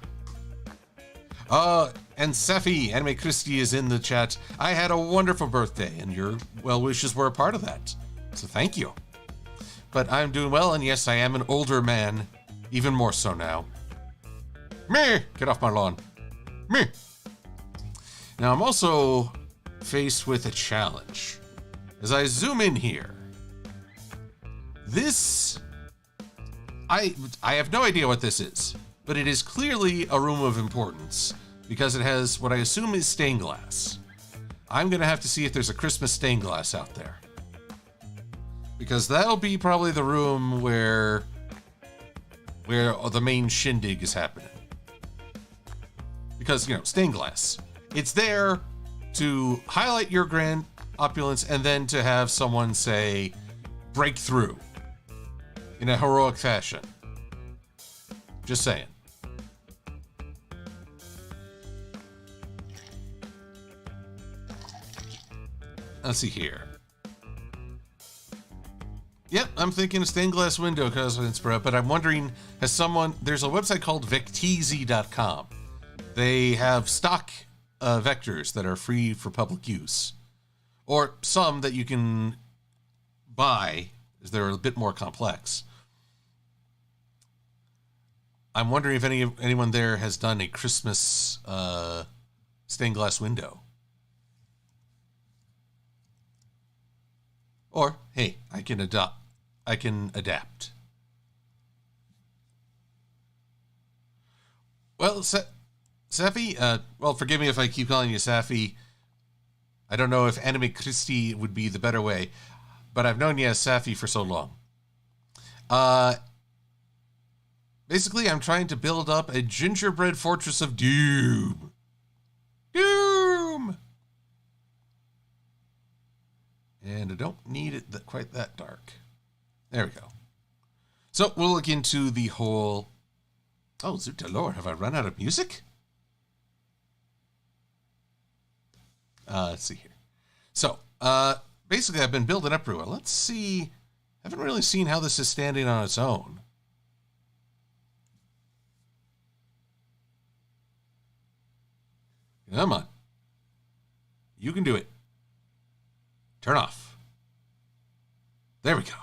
And Sephi, Anime Christie, is in the chat. I had a wonderful birthday, and your well wishes were a part of that. So thank you. But I'm doing well, and yes, I am an older man. Even more so now. Me! Get off my lawn. Me! Now, I'm also faced with a challenge. As I zoom in here, I have no idea what this is, but it is clearly a room of importance because it has what I assume is stained glass. I'm going to have to see if there's a Christmas stained glass out there, because that'll be probably the room where the main shindig is happening. Because, stained glass. It's there to highlight your grand opulence and then to have someone say, break through in a heroic fashion. Just saying. Let's see here. Yep, I'm thinking a stained glass window because of Inspira, but I'm wondering, there's a website called Vecteezy.com. They have stock vectors that are free for public use, or some that you can buy, as they're a bit more complex. I'm wondering if anyone there has done a Christmas stained glass window. Or, hey, I can adapt. Well, Safi, well, forgive me if I keep calling you Safi. I don't know if Anime Christie would be the better way, but I've known you as Safi for so long. Basically, I'm trying to build up a gingerbread fortress of doom. Doom! And I don't need it quite that dark. There we go. So we'll look into the whole... Oh, Zuta Lord, have I run out of music? Let's see here. So, basically, I've been building up Rua. Let's see. I haven't really seen how this is standing on its own. Come on. You can do it. Turn off. There we go.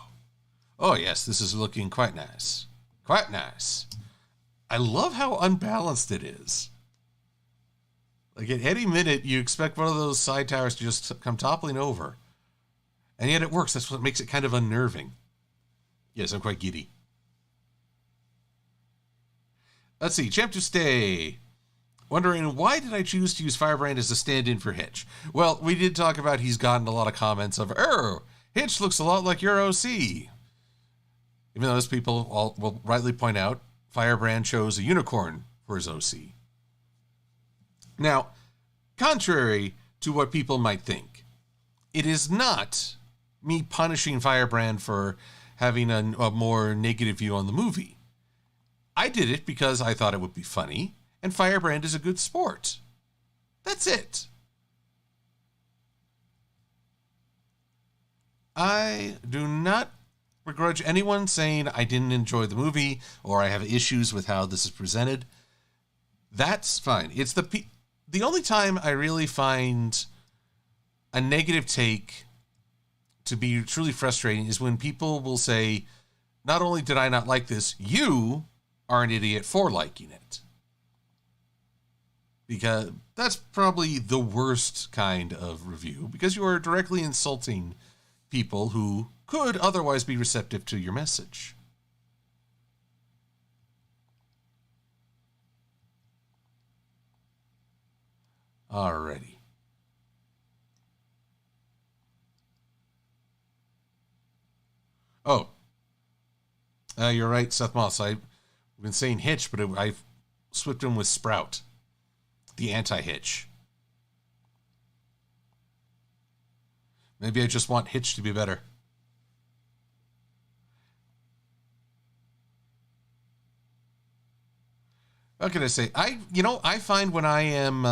Oh, yes, this is looking quite nice. Quite nice. I love how unbalanced it is. Like, at any minute, you expect one of those side towers to just come toppling over. And yet it works. That's what makes it kind of unnerving. Yes, I'm quite giddy. Let's see. Champ to stay. Wondering, why did I choose to use Firebrand as a stand-in for Hitch? Well, we did talk about he's gotten a lot of comments of, Hitch looks a lot like your OC. Even though those people all will rightly point out, Firebrand chose a unicorn for his OC. Now, contrary to what people might think, it is not me punishing Firebrand for having a more negative view on the movie. I did it because I thought it would be funny, and Firebrand is a good sport. That's it. I do not begrudge anyone saying I didn't enjoy the movie or I have issues with how this is presented. That's fine. It's the only time I really find a negative take to be truly frustrating is when people will say, not only did I not like this, you are an idiot for liking it. Because that's probably the worst kind of review, because you are directly insulting people who could otherwise be receptive to your message. Alrighty. Oh, you're right, Seth Moss. I've been saying Hitch, but I've swapped him with Sprout, the anti-Hitch. Maybe I just want Hitch to be better. What can I say? I find when I'm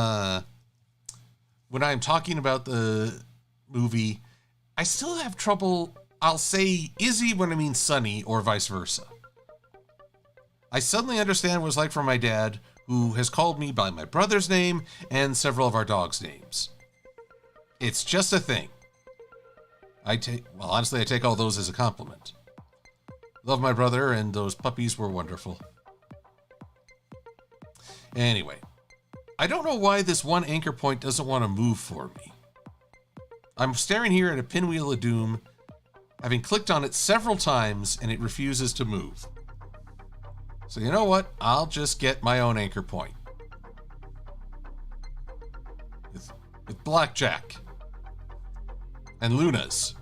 talking about the movie, I still have trouble. I'll say Izzy when I mean Sunny, or vice versa. I suddenly understand what it's like for my dad, who has called me by my brother's name and several of our dogs' names. It's just a thing. Honestly, I take all those as a compliment. Love my brother, and those puppies were wonderful. Anyway, I don't know why this one anchor point doesn't want to move for me. I'm staring here at a pinwheel of doom, having clicked on it several times, and it refuses to move. So you know what? I'll just get my own anchor point. With Blackjack. And Luna's.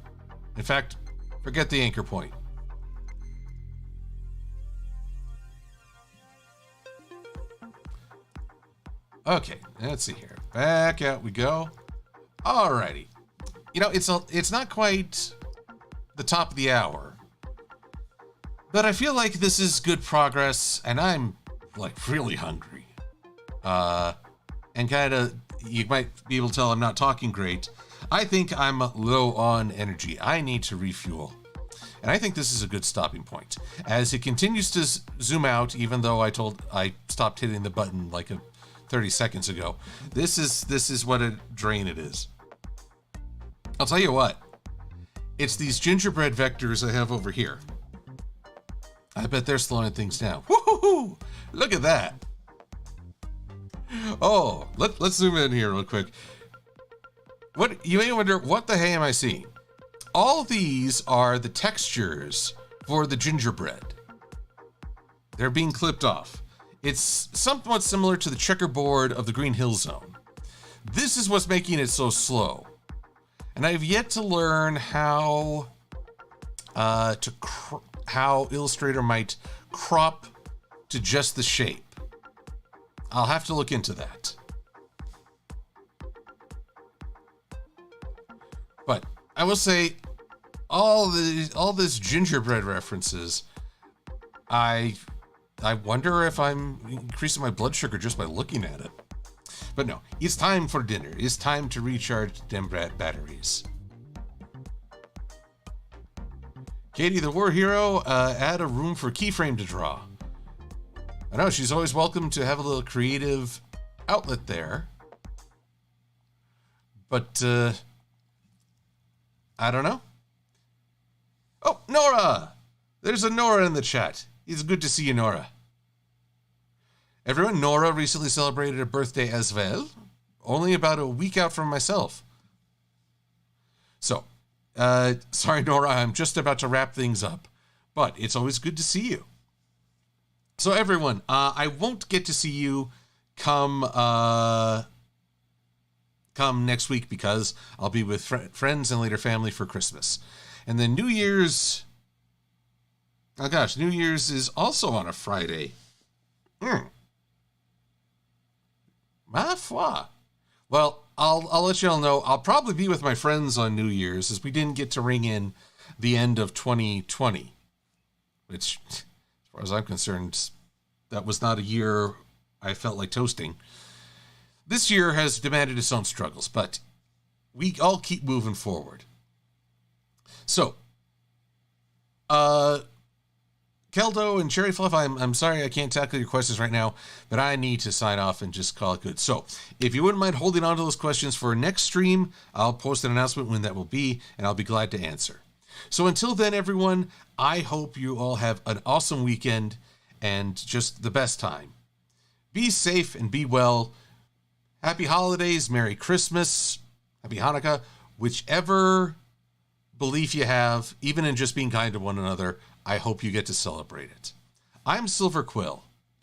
In fact, forget the anchor point. Okay, let's see here. Back out we go. Alrighty. It's not quite the top of the hour, but I feel like this is good progress, and I'm really hungry. And you might be able to tell I'm not talking great. I think I'm low on energy. I need to refuel. And I think this is a good stopping point. As it continues to zoom out, even though I stopped hitting the button 30 seconds ago. This is what a drain it is. I'll tell you what. It's these gingerbread vectors I have over here. I bet they're slowing things down. Woohoo! Look at that. Oh, let's zoom in here real quick. What you may wonder, what the hey am I seeing? All these are the textures for the gingerbread. They're being clipped off. It's somewhat similar to the checkerboard of the Green Hill Zone. This is what's making it so slow. And I've yet to learn how Illustrator might crop to just the shape. I'll have to look into that. But I will say, all this gingerbread references, I wonder if I'm increasing my blood sugar just by looking at it. But no, it's time for dinner. It's time to recharge them batteries. Katie, the war hero, add a room for keyframe to draw. I know, she's always welcome to have a little creative outlet there. But, I don't know. Oh, Nora! There's a Nora in the chat. It's good to see you, Nora. Everyone, Nora recently celebrated her birthday as well, only about a week out from myself. So, sorry, Nora, I'm just about to wrap things up, but it's always good to see you. So, everyone, I won't get to see you come next week because I'll be with friends and later family for Christmas. And then New Year's Oh gosh, New Year's is also on a Friday. Ma foi. Well, I'll let you all know. I'll probably be with my friends on New Year's, as we didn't get to ring in the end of 2020, which, as far as I'm concerned, that was not a year I felt like toasting. This year has demanded its own struggles, but we all keep moving forward. So, Keldo and Cherry Fluff, I'm sorry I can't tackle your questions right now, but I need to sign off and just call it good. So, if you wouldn't mind holding on to those questions for next stream, I'll post an announcement when that will be, and I'll be glad to answer. So until then, everyone, I hope you all have an awesome weekend and just the best time. Be safe and be well. Happy holidays, Merry Christmas, Happy Hanukkah, whichever belief you have, even in just being kind to one another, I hope you get to celebrate it. I'm Silver-Quill.